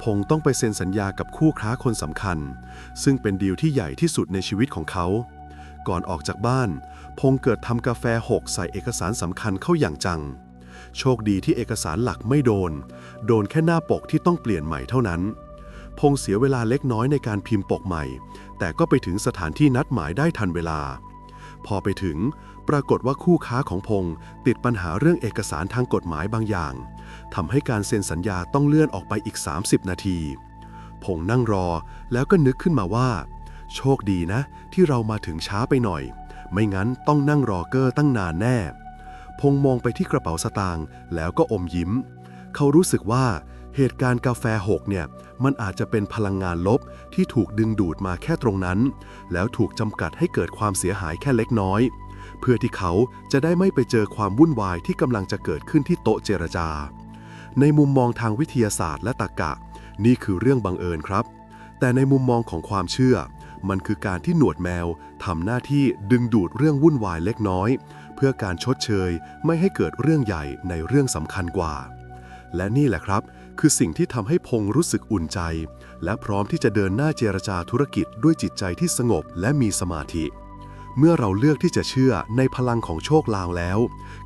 พงษ์ต้องไปเซ็นสัญญากับคู่ค้าคนสำคัญซึ่งเป็นดีลที่ใหญ่ที่สุดในชีวิตของเขาก่อนออกจากบ้านพงษ์เกิดทำกาแฟหกใส่เอกสารสำคัญเข้าอย่างจังโชคดีที่เอกสารหลักไม่โดนแค่หน้าปกที่ต้องเปลี่ยนใหม่เท่านั้นพงษ์เสียเวลาเล็กน้อยในการพิมพ์ปกใหม่แต่ก็ไปถึงสถานที่นัดหมายได้ทันเวลาพอไปถึงปรากฏว่าคู่ค้าของพงษ์ติดปัญหาเรื่องเอกสารทางกฎหมายบางอย่างทำให้การเซ็นสัญญาต้องเลื่อนออกไปอีก30นาทีพงษ์นั่งรอแล้วก็นึกขึ้นมาว่าโชคดีนะที่เรามาถึงช้าไปหน่อยไม่งั้นต้องนั่งรอเกอร์ตั้งนานแน่พงษ์มองไปที่กระเป๋าสตางค์แล้วก็อมยิ้มเขารู้สึกว่าเหตุการณ์กาแฟหกเนี่ยมันอาจจะเป็นพลังงานลบที่ถูกดึงดูดมาแค่ตรงนั้นแล้วถูกจำกัดให้เกิดความเสียหายแค่เล็กน้อยเพื่อที่เขาจะได้ไม่ไปเจอความวุ่นวายที่กำลังจะเกิดขึ้นที่โต๊ะเจรจาในมุมมองทางวิทยาศาสตร์และตรรกะนี่คือเรื่องบังเอิญครับแต่ในมุมมองของความเชื่อมันคือการที่หนวดแมวทำหน้าที่ดึงดูดเรื่องวุ่นวายเล็กน้อยเพื่อการชดเชยไม่ให้เกิดเรื่องใหญ่ในเรื่องสำคัญกว่าและนี่แหละครับคือสิ่งที่ทำให้พงษ์รู้สึกอุ่นใจและพร้อมที่จะเดินหน้าเจรจาธุรกิจด้วยจิตใจที่สงบและมีสมาธิเมื่อเราเลือกที่จะเชื่อในพลังของโชคลางแล้ว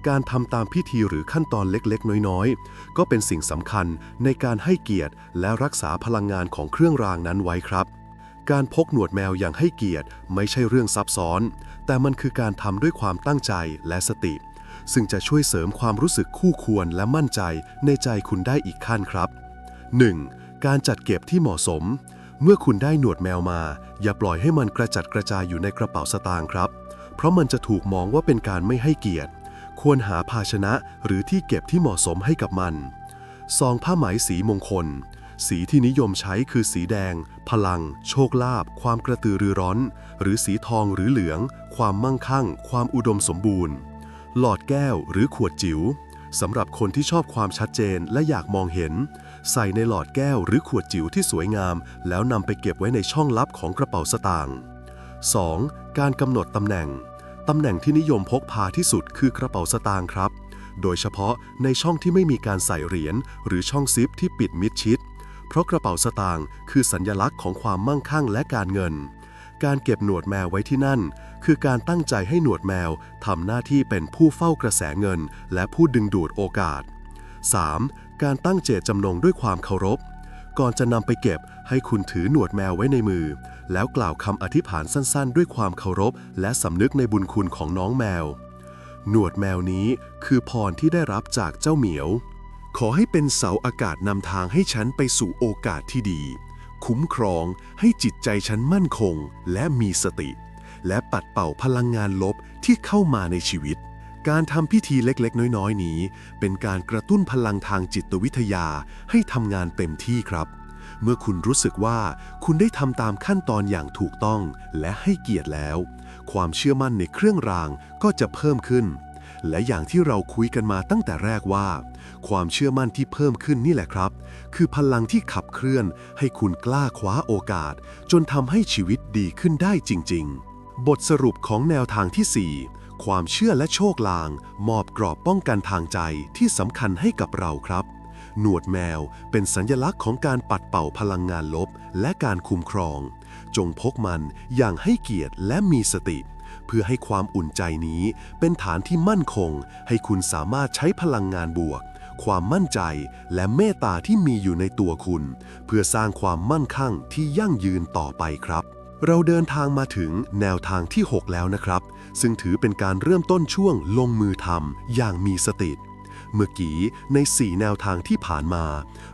การทำตามพิธีหรือขั้นตอนเล็กๆน้อยๆก็เป็นสิ่งสำคัญในการให้เกียรติและรักษาพลังงานของเครื่องรางนั้นไว้ครับการพกหนวดแมวอย่างให้เกียรติไม่ใช่เรื่องซับซ้อนแต่มันคือการทำด้วยความตั้งใจและสติซึ่งจะช่วยเสริมความรู้สึกคู่ควรและมั่นใจในใจคุณได้อีกขั้นครับ 1. การจัดเก็บที่เหมาะสมเมื่อคุณได้หนวดแมวมาอย่าปล่อยให้มันกระจัดกระจายอยู่ในกระเป๋าสตางค์ครับเพราะมันจะถูกมองว่าเป็นการไม่ให้เกียรติควรหาภาชนะหรือที่เก็บที่เหมาะสมให้กับมันซองผ้าไหมสีมงคลสีที่นิยมใช้คือสีแดงพลังโชคลาภความกระตือรือร้นหรือสีทองหรือเหลืองความมั่งคั่งความอุดมสมบูรณ์หลอดแก้วหรือขวดจิ๋วสำหรับคนที่ชอบความชัดเจนและอยากมองเห็นใส่ในหลอดแก้วหรือขวดจิ๋วที่สวยงามแล้วนำไปเก็บไว้ในช่องลับของกระเป๋าสตางค์ 2. การกำหนดตำแหน่งที่นิยมพกพาที่สุดคือกระเป๋าสตางค์ครับโดยเฉพาะในช่องที่ไม่มีการใส่เหรียญหรือช่องซิปที่ปิดมิดชิดเพราะกระเป๋าสตางค์คือสัญลักษณ์ของความมั่งคั่งและการเงินการเก็บหนวดแมวไว้ที่นั่นคือการตั้งใจให้หนวดแมวทำหน้าที่เป็นผู้เฝ้ากระแสเงินและผู้ดึงดูดโอกาส 3. การตั้งเจตจำนงด้วยความเคารพก่อนจะนำไปเก็บให้คุณถือหนวดแมวไว้ในมือแล้วกล่าวคำอธิษฐานสั้นๆด้วยความเคารพและสำนึกในบุญคุณของน้องแมวหนวดแมวนี้คือพรที่ได้รับจากเจ้าเหมียวขอให้เป็นเสาอากาศนำทางให้ฉันไปสู่โอกาสที่ดีคุ้มครองให้จิตใจฉันมั่นคงและมีสติและปัดเป่าพลังงานลบที่เข้ามาในชีวิตการทำพิธีเล็กๆน้อยๆนี้เป็นการกระตุ้นพลังทางจิตวิทยาให้ทำงานเต็มที่ครับเมื่อคุณรู้สึกว่าคุณได้ทำตามขั้นตอนอย่างถูกต้องและให้เกียรติแล้วความเชื่อมั่นในเครื่องรางก็จะเพิ่มขึ้นและอย่างที่เราคุยกันมาตั้งแต่แรกว่าความเชื่อมั่นที่เพิ่มขึ้นนี่แหละครับคือพลังที่ขับเคลื่อนให้คุณกล้าคว้าโอกาสจนทำให้ชีวิตดีขึ้นได้จริงๆบทสรุปของแนวทางที่ 4 ความเชื่อและโชคลางมอบกรอบป้องกันทางใจที่สำคัญให้กับเราครับหนวดแมวเป็นสัญลักษณ์ของการปัดเป่าพลังงานลบและการคุ้มครองจงพกมันอย่างให้เกียรติและมีสติเพื่อให้ความอุ่นใจนี้เป็นฐานที่มั่นคงให้คุณสามารถใช้พลังงานบวกความมั่นใจและเมตตาที่มีอยู่ในตัวคุณเพื่อสร้างความมั่นคั่งที่ยั่งยืนต่อไปครับเราเดินทางมาถึงแนวทางที่ 6 แล้วนะครับซึ่งถือเป็นการเริ่มต้นช่วงลงมือทำอย่างมีสติเมื่อกี้ใน 4 แนวทางที่ผ่านมา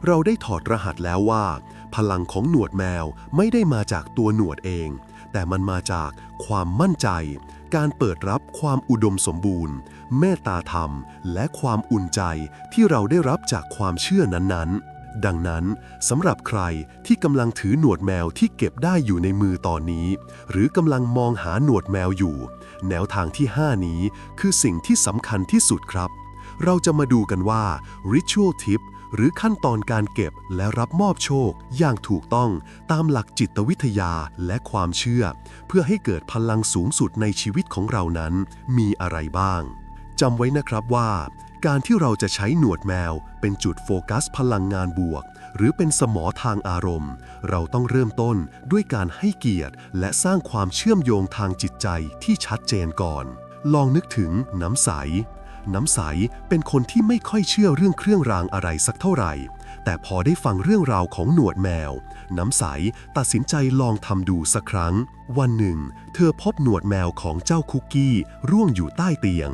เราได้ถอดรหัสแล้วว่าพลังของหนวดแมวไม่ได้มาจากตัวหนวดเองแต่มันมาจากความมั่นใจการเปิดรับความอุดมสมบูรณ์เมตตาธรรมและความอุ่นใจที่เราได้รับจากความเชื่อนั้นๆดังนั้นสำหรับใครที่กำลังถือหนวดแมวที่เก็บได้อยู่ในมือตอนนี้หรือกำลังมองหาหนวดแมวอยู่แนวทางที่ 5 นี้คือสิ่งที่สำคัญที่สุดครับเราจะมาดูกันว่า Ritual Tip หรือขั้นตอนการเก็บและรับมอบโชคอย่างถูกต้องตามหลักจิตวิทยาและความเชื่อเพื่อให้เกิดพลังสูงสุดในชีวิตของเรานั้นมีอะไรบ้างจำไว้นะครับว่าการที่เราจะใช้หนวดแมวเป็นจุดโฟกัสพลังงานบวกหรือเป็นสมอทางอารมณ์เราต้องเริ่มต้นด้วยการให้เกียรติและสร้างความเชื่อมโยงทางจิตใจที่ชัดเจนก่อนลองนึกถึงน้ำใสเป็นคนที่ไม่ค่อยเชื่อเรื่องเครื่องรางอะไรสักเท่าไหร่แต่พอได้ฟังเรื่องราวของหนวดแมวน้ำใสตัดสินใจลองทำดูสักครั้งวันหนึ่งเธอพบหนวดแมวของเจ้าคุกกี้ร่วงอยู่ใต้เตียง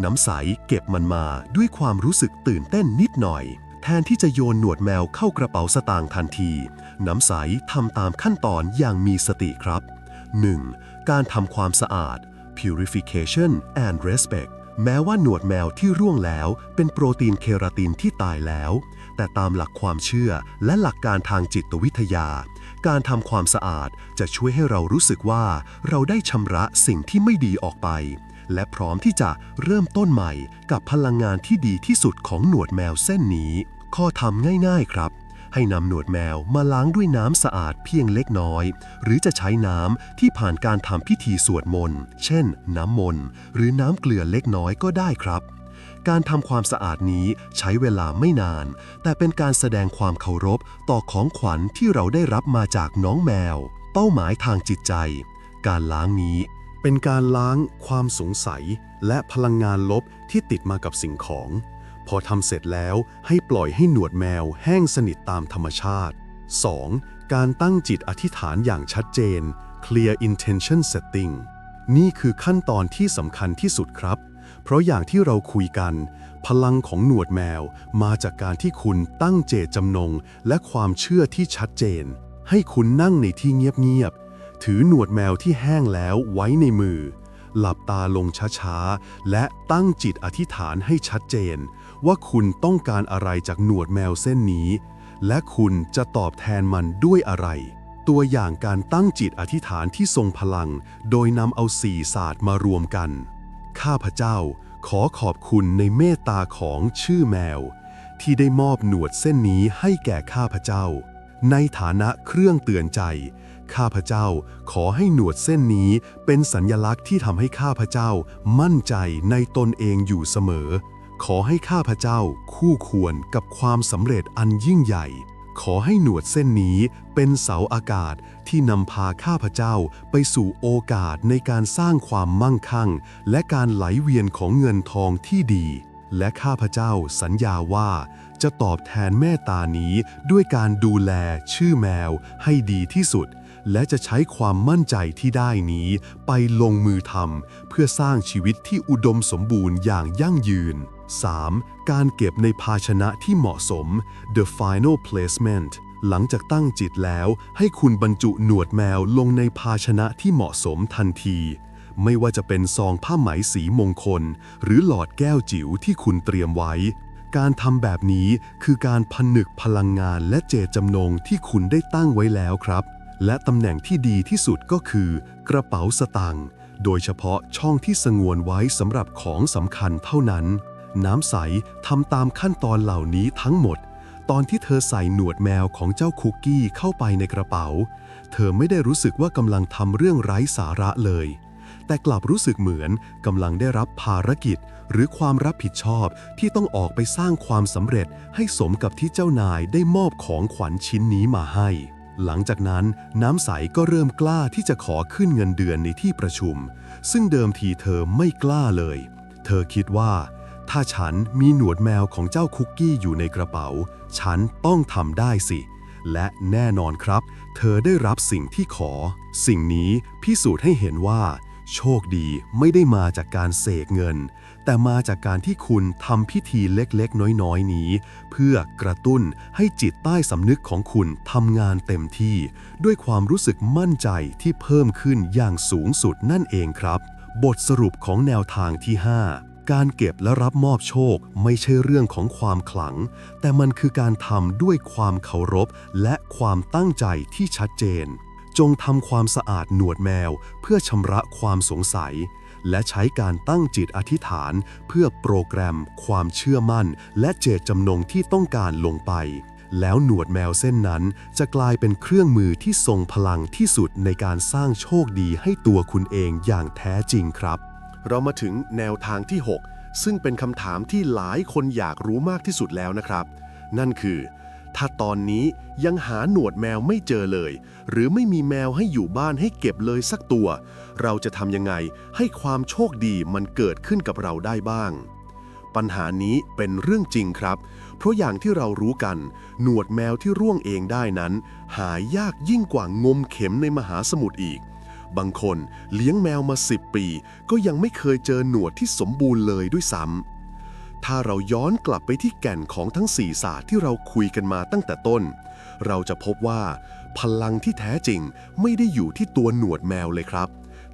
น้ำใสเก็บมันมาด้วยความรู้สึกตื่นเต้นนิดหน่อยแทนที่จะโยนหนวดแมวเข้ากระเป๋าสตางค์ทันทีน้ำใสทำตามขั้นตอนอย่างมีสติครับ 1. การทำความสะอาด Purification and Respectแม้ว่าหนวดแมวที่ร่วงแล้วเป็นโปรตีนเคราตินที่ตายแล้วแต่ตามหลักความเชื่อและหลักการทางจิตวิทยาการทำความสะอาดจะช่วยให้เรารู้สึกว่าเราได้ชำระสิ่งที่ไม่ดีออกไปและพร้อมที่จะเริ่มต้นใหม่กับพลังงานที่ดีที่สุดของหนวดแมวเส้นนี้ข้อทำง่ายๆครับให้นำหนวดแมวมาล้างด้วยน้ำสะอาดเพียงเล็กน้อยหรือจะใช้น้ำที่ผ่านการทำพิธีสวดมนต์เช่นน้ำมนต์หรือน้ำเกลือเล็กน้อยก็ได้ครับการทำความสะอาดนี้ใช้เวลาไม่นานแต่เป็นการแสดงความเคารพต่อของขวัญที่เราได้รับมาจากน้องแมวเป้าหมายทางจิตใจการล้างนี้เป็นการล้างความสงสัยและพลังงานลบที่ติดมากับสิ่งของพอทำเสร็จแล้วให้ปล่อยให้หนวดแมวแห้งสนิทตามธรรมชาติ 2. การตั้งจิตอธิษฐานอย่างชัดเจน Clear Intention Setting นี่คือขั้นตอนที่สำคัญที่สุดครับเพราะอย่างที่เราคุยกันพลังของหนวดแมวมาจากการที่คุณตั้งเจตจำนงและความเชื่อที่ชัดเจนให้คุณนั่งในที่เงียบๆถือหนวดแมวที่แห้งแล้วไว้ในมือหลับตาลงช้าๆและตั้งจิตอธิษฐานให้ชัดเจนว่าคุณต้องการอะไรจากหนวดแมวเส้นนี้และคุณจะตอบแทนมันด้วยอะไรตัวอย่างการตั้งจิตอธิษฐานที่ทรงพลังโดยนำเอา4ศาสตร์มารวมกันข้าพเจ้าขอขอบคุณในเมตตาของชื่อแมวที่ได้มอบหนวดเส้นนี้ให้แก่ข้าพเจ้าในฐานะเครื่องเตือนใจข้าพเจ้าขอให้หนวดเส้นนี้เป็นสัญลักษณ์ที่ทำให้ข้าพเจ้ามั่นใจในตนเองอยู่เสมอขอให้ข้าพเจ้าคู่ควรกับความสำเร็จอันยิ่งใหญ่ขอให้หนวดเส้นนี้เป็นเสาอากาศที่นำพาข้าพเจ้าไปสู่โอกาสในการสร้างความมั่งคั่งและการไหลเวียนของเงินทองที่ดีและข้าพเจ้าสัญญาว่าจะตอบแทนเมตตานี้ด้วยการดูแลชื่อแมวให้ดีที่สุดและจะใช้ความมั่นใจที่ได้นี้ไปลงมือทำเพื่อสร้างชีวิตที่อุดมสมบูรณ์อย่างยั่งยืน 3. การเก็บในภาชนะที่เหมาะสม The Final Placement หลังจากตั้งจิตแล้วให้คุณบรรจุหนวดแมวลงในภาชนะที่เหมาะสมทันทีไม่ว่าจะเป็นซองผ้าไหมสีมงคลหรือหลอดแก้วจิ๋วที่คุณเตรียมไว้การทำแบบนี้คือการผนึกพลังงานและเจตจำนงที่คุณได้ตั้งไว้แล้วครับและตำแหน่งที่ดีที่สุดก็คือกระเป๋าสตางค์โดยเฉพาะช่องที่สงวนไว้สำหรับของสำคัญเท่านั้นน้ำใสทำตามขั้นตอนเหล่านี้ทั้งหมดตอนที่เธอใส่หนวดแมวของเจ้าคุกกี้เข้าไปในกระเป๋าเธอไม่ได้รู้สึกว่ากำลังทำเรื่องไร้สาระเลย แต่กลับรู้สึกเหมือนกำลังได้รับภารกิจหรือความรับผิดชอบที่ต้องออกไปสร้างความสำเร็จให้สมกับที่เจ้านายได้มอบของขวัญชิ้นนี้มาให้หลังจากนั้นน้ำใสก็เริ่มกล้าที่จะขอขึ้นเงินเดือนในที่ประชุมซึ่งเดิมทีเธอไม่กล้าเลยเธอคิดว่าถ้าฉันมีหนวดแมวของเจ้าคุกกี้อยู่ในกระเป๋าฉันต้องทำได้สิและแน่นอนครับเธอได้รับสิ่งที่ขอสิ่งนี้พิสูจน์ให้เห็นว่าโชคดีไม่ได้มาจากการเสกเงินแต่มาจากการที่คุณทำพิธีเล็กๆน้อยๆนี้เพื่อกระตุ้นให้จิตใต้สำนึกของคุณทำงานเต็มที่ด้วยความรู้สึกมั่นใจที่เพิ่มขึ้นอย่างสูงสุดนั่นเองครับบทสรุปของแนวทางที่ 5 การเก็บและรับมอบโชคไม่ใช่เรื่องของความขลังแต่มันคือการทำด้วยความเคารพและความตั้งใจที่ชัดเจนจงทำความสะอาดหนวดแมวเพื่อชำระความสงสัยและใช้การตั้งจิตอธิษฐานเพื่อโปรแกรมความเชื่อมั่นและเจตจำนงที่ต้องการลงไปแล้วหนวดแมวเส้นนั้นจะกลายเป็นเครื่องมือที่ทรงพลังที่สุดในการสร้างโชคดีให้ตัวคุณเองอย่างแท้จริงครับเรามาถึงแนวทางที่ 6ซึ่งเป็นคำถามที่หลายคนอยากรู้มากที่สุดแล้วนะครับนั่นคือถ้าตอนนี้ยังหาหนวดแมวไม่เจอเลยหรือไม่มีแมวให้อยู่บ้านให้เก็บเลยสักตัวเราจะทำยังไงให้ความโชคดีมันเกิดขึ้นกับเราได้บ้างปัญหานี้เป็นเรื่องจริงครับเพราะอย่างที่เรารู้กันหนวดแมวที่ร่วงเองได้นั้นหายากยิ่งกว่างมเข็มในมหาสมุทรอีกบางคนเลี้ยงแมวมา10 ปีก็ยังไม่เคยเจอหนวดที่สมบูรณ์เลยด้วยซ้ำถ้าเราย้อนกลับไปที่แก่นของทั้ง4ศาสตร์ที่เราคุยกันมาตั้งแต่ต้นเราจะพบว่าพลังที่แท้จริงไม่ได้อยู่ที่ตัวหนวดแมวเลยครับ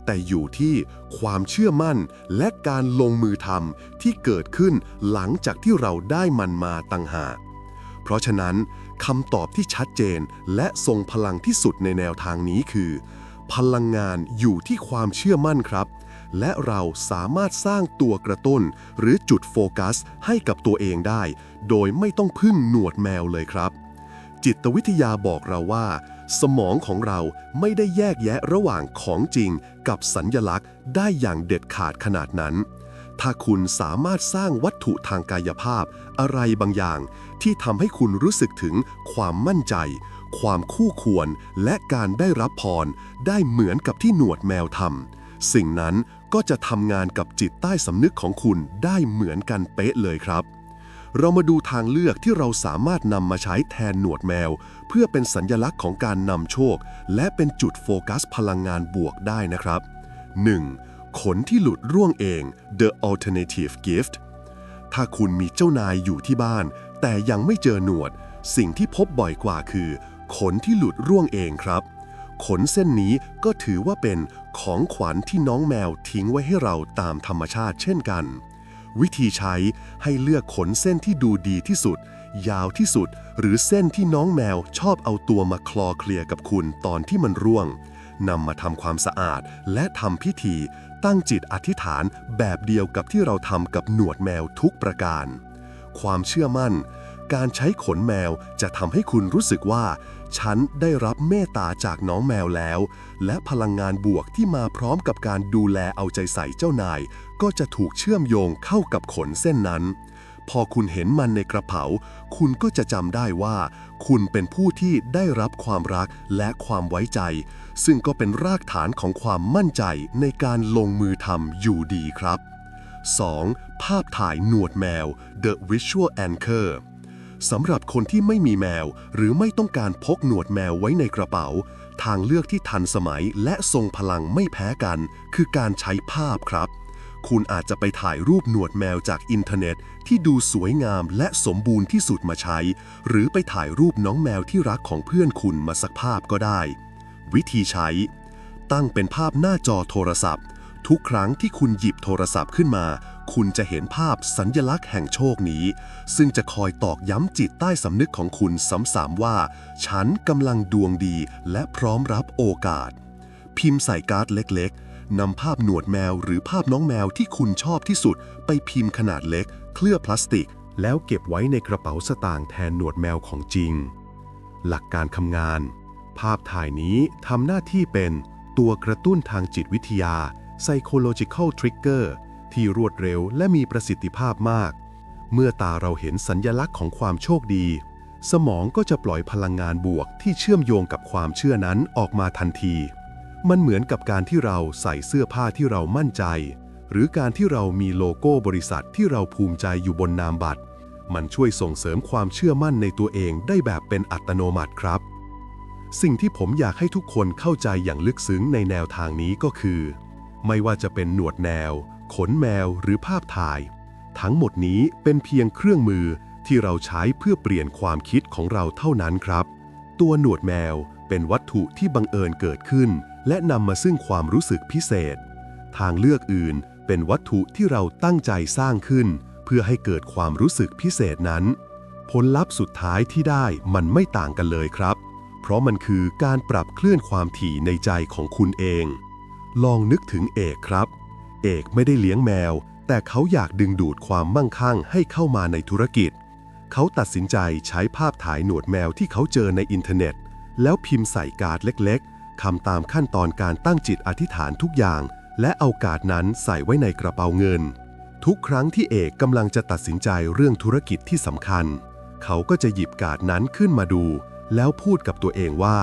แต่อยู่ที่ความเชื่อมั่นและการลงมือทำที่เกิดขึ้นหลังจากที่เราได้มันมาต่างหากเพราะฉะนั้นคำตอบที่ชัดเจนและทรงพลังที่สุดในแนวทางนี้คือพลังงานอยู่ที่ความเชื่อมั่นครับและเราสามารถสร้างตัวกระตุ้นหรือจุดโฟกัสให้กับตัวเองได้โดยไม่ต้องพึ่งหนวดแมวเลยครับจิตวิทยาบอกเราว่าสมองของเราไม่ได้แยกแยะระหว่างของจริงกับสัญลักษณ์ได้อย่างเด็ดขาดขนาดนั้นถ้าคุณสามารถสร้างวัตถุทางกายภาพอะไรบางอย่างที่ทำให้คุณรู้สึกถึงความมั่นใจความคู่ควรและการได้รับพรได้เหมือนกับที่หนวดแมวทำสิ่งนั้นก็จะทำงานกับจิตใต้สำนึกของคุณได้เหมือนกันเป๊ะเลยครับเรามาดูทางเลือกที่เราสามารถนำมาใช้แทนหนวดแมวเพื่อเป็นสัญลักษณ์ของการนำโชคและเป็นจุดโฟกัสพลังงานบวกได้นะครับ 1. ขนที่หลุดร่วงเอง The Alternative Gift ถ้าคุณมีเจ้านายอยู่ที่บ้านแต่ยังไม่เจอหนวดสิ่งที่พบบ่อยกว่าคือขนที่หลุดร่วงเองครับขนเส้นนี้ก็ถือว่าเป็นของขวัญที่น้องแมวทิ้งไว้ให้เราตามธรรมชาติเช่นกันวิธีใช้ให้เลือกขนเส้นที่ดูดีที่สุดยาวที่สุดหรือเส้นที่น้องแมวชอบเอาตัวมาคลอเคลียกับคุณตอนที่มันร่วงนำมาทำความสะอาดและทำพิธีตั้งจิตอธิษฐานแบบเดียวกับที่เราทำกับหนวดแมวทุกประการความเชื่อมั่นการใช้ขนแมวจะทำให้คุณรู้สึกว่าฉันได้รับเมตตาจากน้องแมวแล้วและพลังงานบวกที่มาพร้อมกับการดูแลเอาใจใส่เจ้านายก็จะถูกเชื่อมโยงเข้ากับขนเส้นนั้นพอคุณเห็นมันในกระเป๋าคุณก็จะจำได้ว่าคุณเป็นผู้ที่ได้รับความรักและความไว้ใจซึ่งก็เป็นรากฐานของความมั่นใจในการลงมือทำอยู่ดีครับ 2. ภาพถ่ายหนวดแมว The Visual Anchorสำหรับคนที่ไม่มีแมวหรือไม่ต้องการพกหนวดแมวไว้ในกระเป๋าทางเลือกที่ทันสมัยและทรงพลังไม่แพ้กันคือการใช้ภาพครับคุณอาจจะไปถ่ายรูปหนวดแมวจากอินเทอร์เน็ตที่ดูสวยงามและสมบูรณ์ที่สุดมาใช้หรือไปถ่ายรูปน้องแมวที่รักของเพื่อนคุณมาสักภาพก็ได้วิธีใช้ตั้งเป็นภาพหน้าจอโทรศัพท์ทุกครั้งที่คุณหยิบโทรศัพท์ขึ้นมาคุณจะเห็นภาพสัญลักษณ์แห่งโชคนี้ซึ่งจะคอยตอกย้ำจิตใต้สำนึกของคุณซ้ำๆว่าฉันกำลังดวงดีและพร้อมรับโอกาสพิมพ์ใส่การ์ดเล็กๆนำภาพหนวดแมวหรือภาพน้องแมวที่คุณชอบที่สุดไปพิมพ์ขนาดเล็กเคลือบพลาสติกแล้วเก็บไว้ในกระเป๋าสตางค์แทนหนวดแมวของจริงหลักการทำงานภาพถ่ายนี้ทำหน้าที่เป็นตัวกระตุ้นทางจิตวิทยา psychological trigger ที่รวดเร็วและมีประสิทธิภาพมากเมื่อตาเราเห็นสัญลักษณ์ของความโชคดีสมองก็จะปล่อยพลังงานบวกที่เชื่อมโยงกับความเชื่อนั้นออกมาทันทีมันเหมือนกับการที่เราใส่เสื้อผ้าที่เรามั่นใจหรือการที่เรามีโลโก้บริษัทที่เราภูมิใจอยู่บนนามบัตรมันช่วยส่งเสริมความเชื่อมั่นในตัวเองได้แบบเป็นอัตโนมัติครับสิ่งที่ผมอยากให้ทุกคนเข้าใจอย่างลึกซึ้งในแนวทางนี้ก็คือไม่ว่าจะเป็นหนวดแมวขนแมวหรือภาพถ่ายทั้งหมดนี้เป็นเพียงเครื่องมือที่เราใช้เพื่อเปลี่ยนความคิดของเราเท่านั้นครับตัวหนวดแมวเป็นวัตถุที่บังเอิญเกิดขึ้นและนำมาซึ่งความรู้สึกพิเศษทางเลือกอื่นเป็นวัตถุที่เราตั้งใจสร้างขึ้นเพื่อให้เกิดความรู้สึกพิเศษนั้นผลลัพธ์สุดท้ายที่ได้มันไม่ต่างกันเลยครับเพราะมันคือการปรับเคลื่อนความถี่ในใจของคุณเองลองนึกถึงเอกครับเอกไม่ได้เลี้ยงแมวแต่เขาอยากดึงดูดความมั่งคั่งให้เข้ามาในธุรกิจเขาตัดสินใจใช้ภาพถ่ายหนวดแมวที่เขาเจอในอินเทอร์เน็ตแล้วพิมพ์ใส่การ์ดเล็กๆทำตามขั้นตอนการตั้งจิตอธิษฐานทุกอย่างและเอาการ์ดนั้นใส่ไว้ในกระเป๋าเงินทุกครั้งที่เอกกำลังจะตัดสินใจเรื่องธุรกิจที่สำคัญเขาก็จะหยิบการ์ดนั้นขึ้นมาดูแล้วพูดกับตัวเองว่า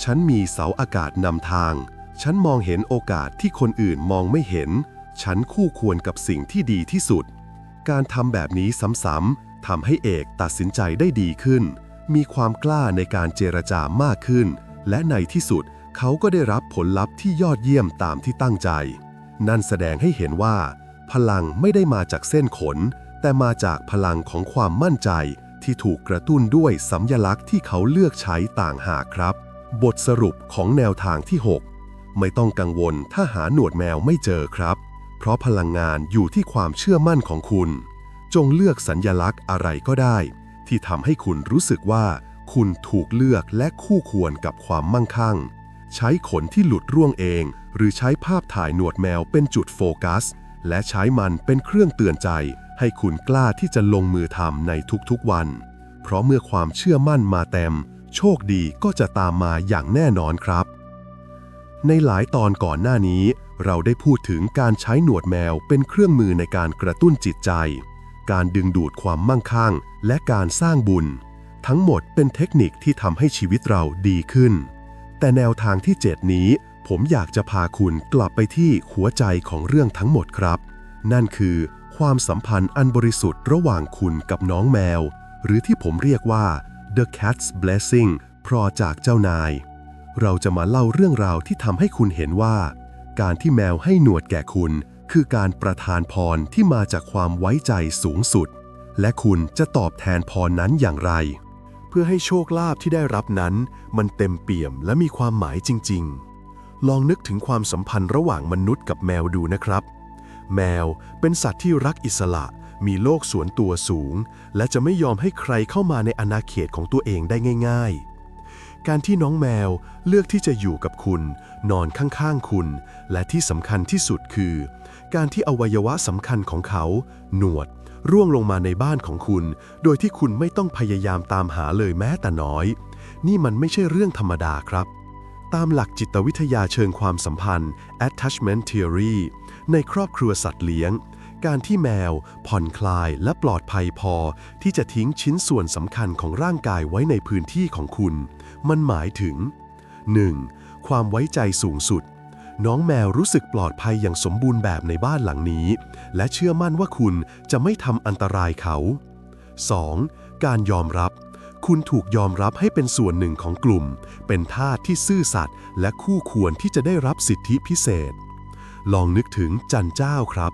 ฉันมีเสาอากาศนำทางฉันมองเห็นโอกาสที่คนอื่นมองไม่เห็นฉันคู่ควรกับสิ่งที่ดีที่สุดการทำแบบนี้ซ้ำๆทำให้เอกตัดสินใจได้ดีขึ้นมีความกล้าในการเจรจามากขึ้นและในที่สุดเขาก็ได้รับผลลัพธ์ที่ยอดเยี่ยมตามที่ตั้งใจนั่นแสดงให้เห็นว่าพลังไม่ได้มาจากเส้นขนแต่มาจากพลังของความมั่นใจที่ถูกกระตุ้นด้วยสัญลักษณ์ที่เขาเลือกใช้ต่างหากครับบทสรุปของแนวทางที่6ไม่ต้องกังวลถ้าหาหนวดแมวไม่เจอครับเพราะพลังงานอยู่ที่ความเชื่อมั่นของคุณจงเลือกสัญลักษณ์อะไรก็ได้ที่ทำให้คุณรู้สึกว่าคุณถูกเลือกและคู่ควรกับความมั่งคั่งใช้ขนที่หลุดร่วงเองหรือใช้ภาพถ่ายหนวดแมวเป็นจุดโฟกัสและใช้มันเป็นเครื่องเตือนใจให้คุณกล้าที่จะลงมือทำในทุกๆวันเพราะเมื่อความเชื่อมั่นมาเต็มโชคดีก็จะตามมาอย่างแน่นอนครับในหลายตอนก่อนหน้านี้เราได้พูดถึงการใช้หนวดแมวเป็นเครื่องมือในการกระตุ้นจิตใจการดึงดูดความมั่งคั่งและการสร้างบุญทั้งหมดเป็นเทคนิคที่ทำให้ชีวิตเราดีขึ้นแต่แนวทางที่7นี้ผมอยากจะพาคุณกลับไปที่หัวใจของเรื่องทั้งหมดครับนั่นคือความสัมพันธ์อันบริสุทธิ์ระหว่างคุณกับน้องแมวหรือที่ผมเรียกว่า The Cat's Blessing พรจากเจ้านายเราจะมาเล่าเรื่องราวที่ทำให้คุณเห็นว่าการที่แมวให้หนวดแก่คุณคือการประทานพรที่มาจากความไว้ใจสูงสุดและคุณจะตอบแทนพรนั้นอย่างไรเพื่อให้โชคลาภที่ได้รับนั้นมันเต็มเปี่ยมและมีความหมายจริงๆลองนึกถึงความสัมพันธ์ระหว่างมนุษย์กับแมวดูนะครับแมวเป็นสัตว์ที่รักอิสระมีโลกส่วนตัวสูงและจะไม่ยอมให้ใครเข้ามาในอาณาเขตของตัวเองได้ง่ายๆการที่น้องแมวเลือกที่จะอยู่กับคุณนอนข้างๆคุณและที่สำคัญที่สุดคือการที่อวัยวะสำคัญของเขาหนวดร่วงลงมาในบ้านของคุณโดยที่คุณไม่ต้องพยายามตามหาเลยแม้แต่น้อยนี่มันไม่ใช่เรื่องธรรมดาครับตามหลักจิตวิทยาเชิงความสัมพันธ์ attachment theory ในครอบครัวสัตว์เลี้ยงการที่แมวผ่อนคลายและปลอดภัยพอที่จะทิ้งชิ้นส่วนสำคัญของร่างกายไว้ในพื้นที่ของคุณมันหมายถึง 1. ความไว้ใจสูงสุดน้องแมวรู้สึกปลอดภัยอย่างสมบูรณ์แบบในบ้านหลังนี้และเชื่อมั่นว่าคุณจะไม่ทำอันตรายเขา 2. การยอมรับคุณถูกยอมรับให้เป็นส่วนหนึ่งของกลุ่มเป็นทาสที่ซื่อสัตย์และคู่ควรที่จะได้รับสิทธิพิเศษลองนึกถึงจันเจ้าครับ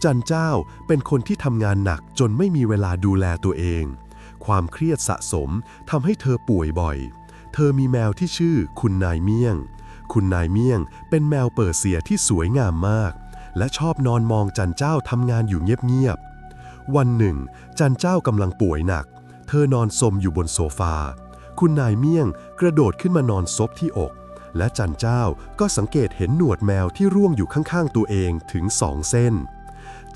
จันเจ้าเป็นคนที่ทำงานหนักจนไม่มีเวลาดูแลตัวเองความเครียดสะสมทำให้เธอป่วยบ่อยเธอมีแมวที่ชื่อคุณนายเมี่ยงคุณนายเมี่ยงเป็นแมวเปอร์เซียที่สวยงามมากและชอบนอนมองจันเจ้าทำงานอยู่เงียบๆวันหนึ่งจันเจ้ากำลังป่วยหนักเธอนอนซมอยู่บนโซฟาคุณนายเมี่ยงกระโดดขึ้นมานอนซบที่อกและจันเจ้าก็สังเกตเห็นหนวดแมวที่ร่วงอยู่ข้างๆตัวเองถึง2 เส้น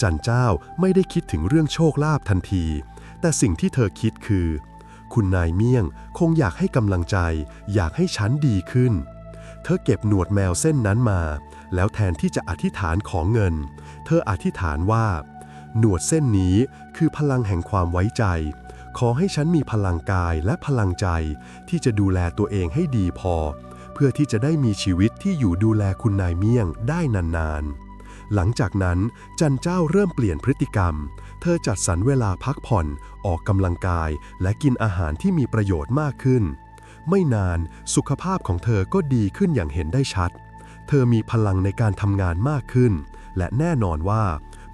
จันเจ้าไม่ได้คิดถึงเรื่องโชคลาภทันทีแต่สิ่งที่เธอคิดคือคุณนายเมี่ยงคงอยากให้กำลังใจอยากให้ฉันดีขึ้นเธ ธอเก็บหนวดแมวเส้นนั้นมาแล้วแทนที่จะอธิษฐานขอเงินเธออธิษฐานว่าหนวดเส้นนี้คือพลังแห่งความไว้ใจขอให้ฉันมีพลังกายและพลังใจที่จะดูแลตัวเองให้ดีพอเพื่อที่จะได้มีชีวิตที่อยู่ดูแลคุณนายเมี่ยงได้นานๆหลังจากนั้นจันเจ้าเริ่มเปลี่ยนพฤติกรรมเธอจัดสรรเวลาพักผ่อนออกกำลังกายและกินอาหารที่มีประโยชน์มากขึ้นไม่นานสุขภาพของเธอก็ดีขึ้นอย่างเห็นได้ชัดเธอมีพลังในการทำงานมากขึ้นและแน่นอนว่า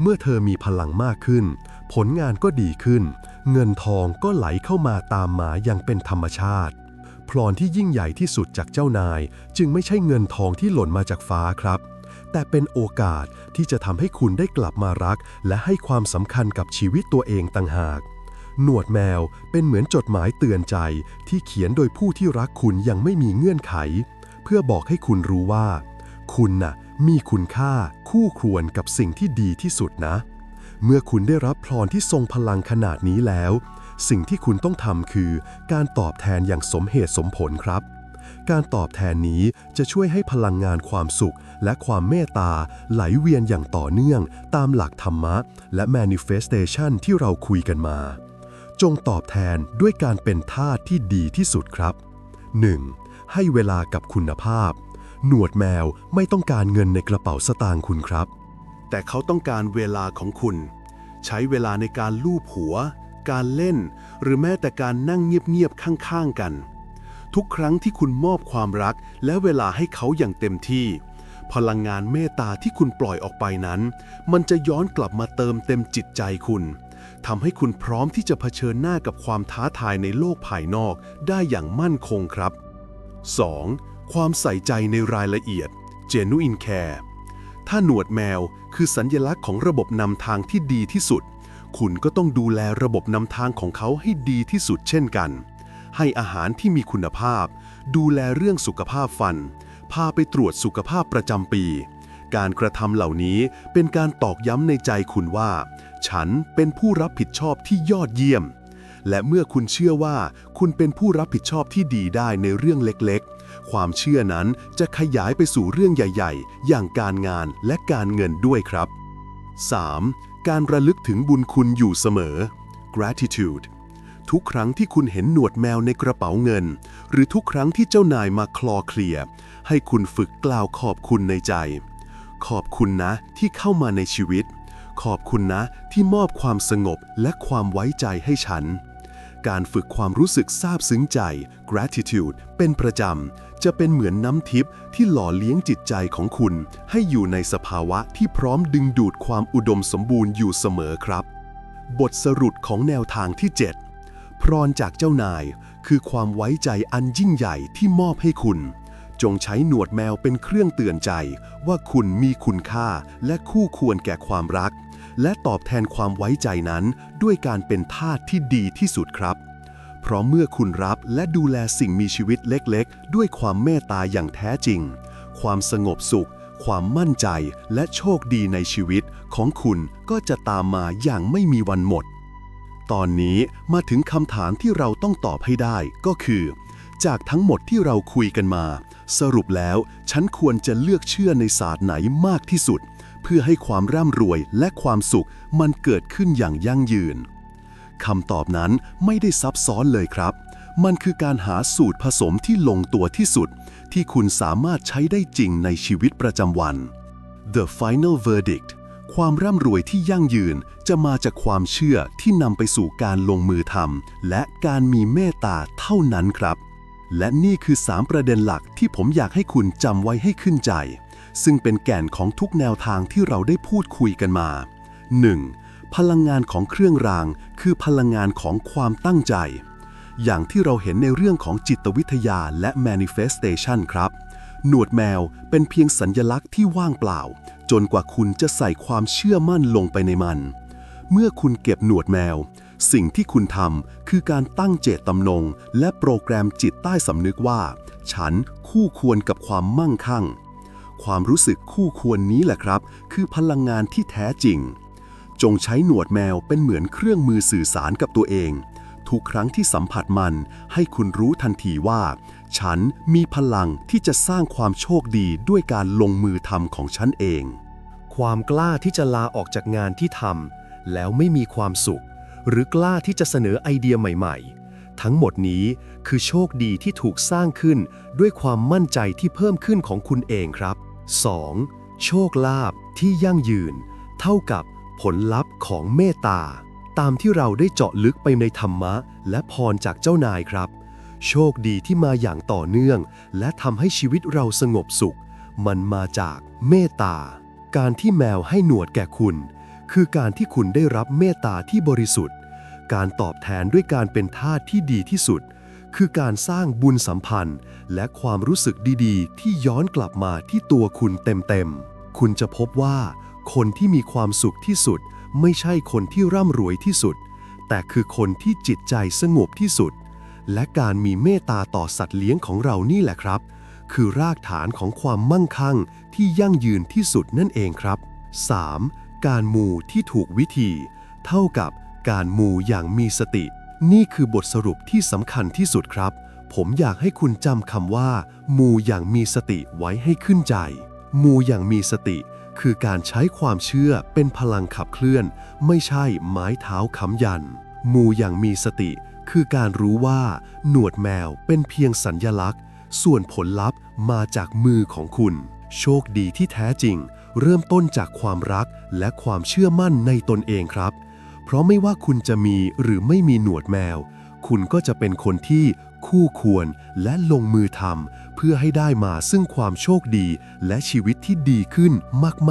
เมื่อเธอมีพลังมากขึ้นผลงานก็ดีขึ้นเงินทองก็ไหลเข้ามาตามมาอย่างเป็นธรรมชาติพรที่ยิ่งใหญ่ที่สุดจากเจ้านายจึงไม่ใช่เงินทองที่หล่นมาจากฟ้าครับแต่เป็นโอกาสที่จะทำให้คุณได้กลับมารักและให้ความสำคัญกับชีวิตตัวเองต่างหากหนวดแมวเป็นเหมือนจดหมายเตือนใจที่เขียนโดยผู้ที่รักคุณยังไม่มีเงื่อนไขเพื่อบอกให้คุณรู้ว่าคุณน่ะมีคุณค่าคู่ควรกับสิ่งที่ดีที่สุดนะเมื่อคุณได้รับพรที่ทรงพลังขนาดนี้แล้วสิ่งที่คุณต้องทำคือการตอบแทนอย่างสมเหตุสมผลครับการตอบแทนนี้จะช่วยให้พลังงานความสุขและความเมตตาไหลเวียนอย่างต่อเนื่องตามหลักธรรมะและ manifestation ที่เราคุยกันมาจงตอบแทนด้วยการเป็นทาสที่ดีที่สุดครับ 1. ให้เวลากับคุณภาพหนวดแมวไม่ต้องการเงินในกระเป๋าสตางค์คุณครับแต่เขาต้องการเวลาของคุณใช้เวลาในการลูบหัวการเล่นหรือแม้แต่การนั่งเงียบๆข้างๆกันทุกครั้งที่คุณมอบความรักและเวลาให้เขาอย่างเต็มที่พลังงานเมตตาที่คุณปล่อยออกไปนั้นมันจะย้อนกลับมาเติมเต็มจิตใจคุณทำให้คุณพร้อมที่จะเผชิญหน้ากับความท้าทายในโลกภายนอกได้อย่างมั่นคงครับ 2. ความใส่ใจในรายละเอียด Genuine Care ถ้าหนวดแมวคือสัญลักษณ์ของระบบนำทางที่ดีที่สุดคุณก็ต้องดูแลระบบนำทางของเขาให้ดีที่สุดเช่นกันให้อาหารที่มีคุณภาพดูแลเรื่องสุขภาพฟันพาไปตรวจสุขภาพประจำปีการกระทำเหล่านี้เป็นการตอกย้ำในใจคุณว่าฉันเป็นผู้รับผิดชอบที่ยอดเยี่ยมและเมื่อคุณเชื่อว่าคุณเป็นผู้รับผิดชอบที่ดีได้ในเรื่องเล็กๆความเชื่อนั้นจะขยายไปสู่เรื่องใหญ่ๆอย่างการงานและการเงินด้วยครับ 3. การระลึกถึงบุญคุณอยู่เสมอ gratitude ทุกครั้งที่คุณเห็นหนวดแมวในกระเป๋าเงินหรือทุกครั้งที่เจ้านายมาคลอเคลียร์ให้คุณฝึกกล่าวขอบคุณในใจขอบคุณนะที่เข้ามาในชีวิตขอบคุณนะที่มอบความสงบและความไว้ใจให้ฉันการฝึกความรู้สึกซาบซึ้งใจ gratitude เป็นประจำจะเป็นเหมือนน้ำทิพย์ที่หล่อเลี้ยงจิตใจของคุณให้อยู่ในสภาวะที่พร้อมดึงดูดความอุดมสมบูรณ์อยู่เสมอครับบทสรุปของแนวทางที่ 7 พรจากเจ้านายคือความไว้ใจอันยิ่งใหญ่ที่มอบให้คุณจงใช้หนวดแมวเป็นเครื่องเตือนใจว่าคุณมีคุณค่าและคู่ควรแก่ความรักและตอบแทนความไว้ใจนั้นด้วยการเป็นทาสที่ดีที่สุดครับเพราะเมื่อคุณรับและดูแลสิ่งมีชีวิตเล็กๆด้วยความเมตตาอย่างแท้จริงความสงบสุขความมั่นใจและโชคดีในชีวิตของคุณก็จะตามมาอย่างไม่มีวันหมดตอนนี้มาถึงคำถามที่เราต้องตอบให้ได้ก็คือจากทั้งหมดที่เราคุยกันมาสรุปแล้วฉันควรจะเลือกเชื่อในศาสตร์ไหนมากที่สุดเพื่อให้ความร่ำรวยและความสุขมันเกิดขึ้นอย่างยั่งยืนคำตอบนั้นไม่ได้ซับซ้อนเลยครับมันคือการหาสูตรผสมที่ลงตัวที่สุดที่คุณสามารถใช้ได้จริงในชีวิตประจำวัน The Final Verdict ความร่ำรวยที่ยั่งยืนจะมาจากความเชื่อที่นำไปสู่การลงมือทำและการมีเมตตาเท่านั้นครับและนี่คือ3ประเด็นหลักที่ผมอยากให้คุณจำไว้ให้ขึ้นใจซึ่งเป็นแก่นของทุกแนวทางที่เราได้พูดคุยกันมา 1. พลังงานของเครื่องรางคือพลังงานของความตั้งใจอย่างที่เราเห็นในเรื่องของจิตวิทยาและ manifestation ครับหนวดแมวเป็นเพียงสัญลักษณ์ที่ว่างเปล่าจนกว่าคุณจะใส่ความเชื่อมั่นลงไปในมันเมื่อคุณเก็บหนวดแมวสิ่งที่คุณทำคือการตั้งเจตจำนงและโปรแกรมจิตใต้สำนึกว่าฉันคู่ควรกับความมั่งคั่งความรู้สึกคู่ควรนี้แหละครับคือพลังงานที่แท้จริงจงใช้หนวดแมวเป็นเหมือนเครื่องมือสื่อสารกับตัวเอง ทุกครั้งที่สัมผัสมันให้คุณรู้ทันทีว่าฉันมีพลังที่จะสร้างความโชคดีด้วยการลงมือทำของฉันเองความกล้าที่จะลาออกจากงานที่ทำแล้วไม่มีความสุขหรือกล้าที่จะเสนอไอเดียใหม่ๆทั้งหมดนี้คือโชคดีที่ถูกสร้างขึ้นด้วยความมั่นใจที่เพิ่มขึ้นของคุณเองครับ 2. โชคลาภที่ยั่งยืนเท่ากับผลลัพธ์ของเมตตาตามที่เราได้เจาะลึกไปในธรรมะและพรจากเจ้านายครับโชคดีที่มาอย่างต่อเนื่องและทำให้ชีวิตเราสงบสุขมันมาจากเมตตาการที่แมวให้หนวดแก่คุณคือการที่คุณได้รับเมตตาที่บริสุทธิ์การตอบแทนด้วยการเป็นทาสที่ดีที่สุดคือการสร้างบุญสัมพันธ์และความรู้สึกดีๆที่ย้อนกลับมาที่ตัวคุณเต็มๆคุณจะพบว่าคนที่มีความสุขที่สุดไม่ใช่คนที่ร่ำรวยที่สุดแต่คือคนที่จิตใจสงบที่สุดและการมีเมตตาต่อสัตว์เลี้ยงของเรานี่แหละครับคือรากฐานของความมั่งคั่งที่ยั่งยืนที่สุดนั่นเองครับ 3. การมูที่ถูกวิธีเท่ากับการมูอย่างมีสตินี่คือบทสรุปที่สำคัญที่สุดครับผมอยากให้คุณจำคำว่ามูอย่างมีสติไว้ให้ขึ้นใจมูอย่างมีสติคือการใช้ความเชื่อเป็นพลังขับเคลื่อนไม่ใช่ไม้เท้าค้ำยันมูอย่างมีสติคือการรู้ว่าหนวดแมวเป็นเพียงสัญลักษณ์ส่วนผลลัพธ์มาจากมือของคุณโชคดีที่แท้จริงเริ่มต้นจากความรักและความเชื่อมั่นในตนเองครับเพราะไม่ว่าคุณจะมีหรือไม่มีหนวดแมวคุณก็จะเป็นคนที่คู่ควรและลงมือทำเพื่อให้ได้มาซึ่งความโชคดีและชีวิตที่ดีขึ้น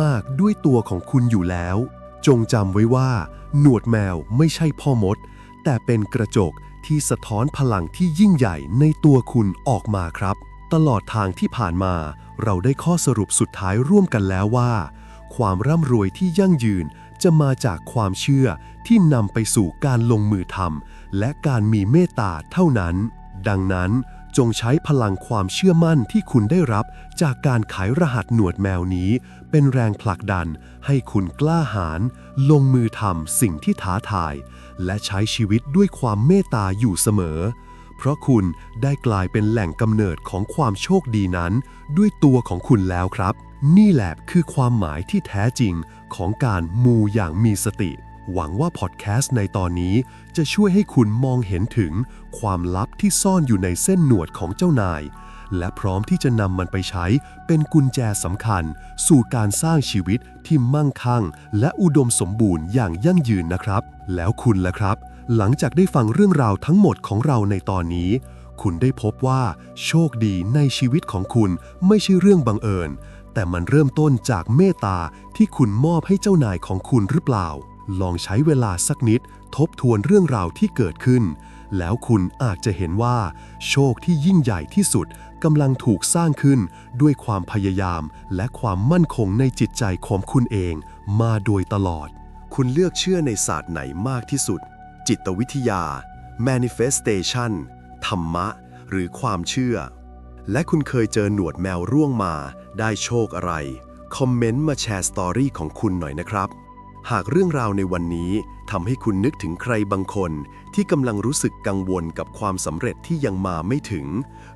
มากๆด้วยตัวของคุณอยู่แล้วจงจำไว้ว่าหนวดแมวไม่ใช่พ่อมดแต่เป็นกระจกที่สะท้อนพลังที่ยิ่งใหญ่ในตัวคุณออกมาครับตลอดทางที่ผ่านมาเราได้ข้อสรุปสุดท้ายร่วมกันแล้วว่าความร่ำรวยที่ยั่งยืนจะมาจากความเชื่อที่นำไปสู่การลงมือทำและการมีเมตตาเท่านั้นดังนั้นจงใช้พลังความเชื่อมั่นที่คุณได้รับจากการไขรหัสหนวดแมวนี้เป็นแรงผลักดันให้คุณกล้าหาญลงมือทำสิ่งที่ท้าทายและใช้ชีวิตด้วยความเมตตาอยู่เสมอเพราะคุณได้กลายเป็นแหล่งกำเนิดของความโชคดีนั้นด้วยตัวของคุณแล้วครับนี่แหละคือความหมายที่แท้จริงของการมูอย่างมีสติหวังว่าพอดแคสต์ในตอนนี้จะช่วยให้คุณมองเห็นถึงความลับที่ซ่อนอยู่ในเส้นหนวดของเจ้านายและพร้อมที่จะนำมันไปใช้เป็นกุญแจสำคัญสู่การสร้างชีวิตที่มั่งคั่งและอุดมสมบูรณ์อย่างยั่งยืนนะครับแล้วคุณล่ะครับหลังจากได้ฟังเรื่องราวทั้งหมดของเราในตอนนี้คุณได้พบว่าโชคดีในชีวิตของคุณไม่ใช่เรื่องบังเอิญแต่มันเริ่มต้นจากเมตตาที่คุณมอบให้เจ้านายของคุณหรือเปล่าลองใช้เวลาสักนิดทบทวนเรื่องราวที่เกิดขึ้นแล้วคุณอาจจะเห็นว่าโชคที่ยิ่งใหญ่ที่สุดกำลังถูกสร้างขึ้นด้วยความพยายามและความมั่นคงในจิตใจของคุณเองมาโดยตลอดคุณเลือกเชื่อในศาสตร์ไหนมากที่สุดจิตวิทยา manifestation ธรรมะหรือความเชื่อและคุณเคยเจอหนวดแมวร่วงมาได้โชคอะไรคอมเมนต์มาแชร์สตอรี่ของคุณหน่อยนะครับหากเรื่องราวในวันนี้ทำให้คุณนึกถึงใครบางคนที่กำลังรู้สึกกังวลกับความสำเร็จที่ยังมาไม่ถึง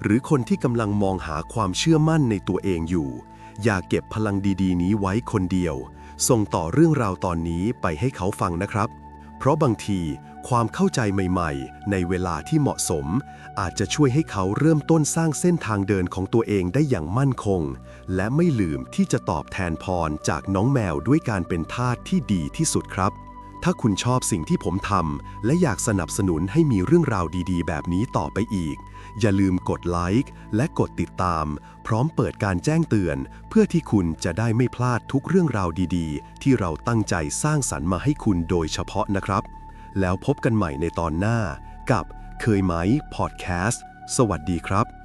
หรือคนที่กำลังมองหาความเชื่อมั่นในตัวเองอยู่อย่าเก็บพลังดีๆนี้ไว้คนเดียวส่งต่อเรื่องราวตอนนี้ไปให้เขาฟังนะครับเพราะบางทีความเข้าใจใหม่ๆในเวลาที่เหมาะสมอาจจะช่วยให้เขาเริ่มต้นสร้างเส้นทางเดินของตัวเองได้อย่างมั่นคงและไม่ลืมที่จะตอบแทนพรจากน้องแมวด้วยการเป็นทาสที่ดีที่สุดครับถ้าคุณชอบสิ่งที่ผมทำและอยากสนับสนุนให้มีเรื่องราวดีๆแบบนี้ต่อไปอีกอย่าลืมกดไลค์และกดติดตามพร้อมเปิดการแจ้งเตือนเพื่อที่คุณจะได้ไม่พลาดทุกเรื่องราวดีๆที่เราตั้งใจสร้างสรรค์มาให้คุณโดยเฉพาะนะครับแล้วพบกันใหม่ในตอนหน้ากับเคยไหมพอดแคสต์สวัสดีครับ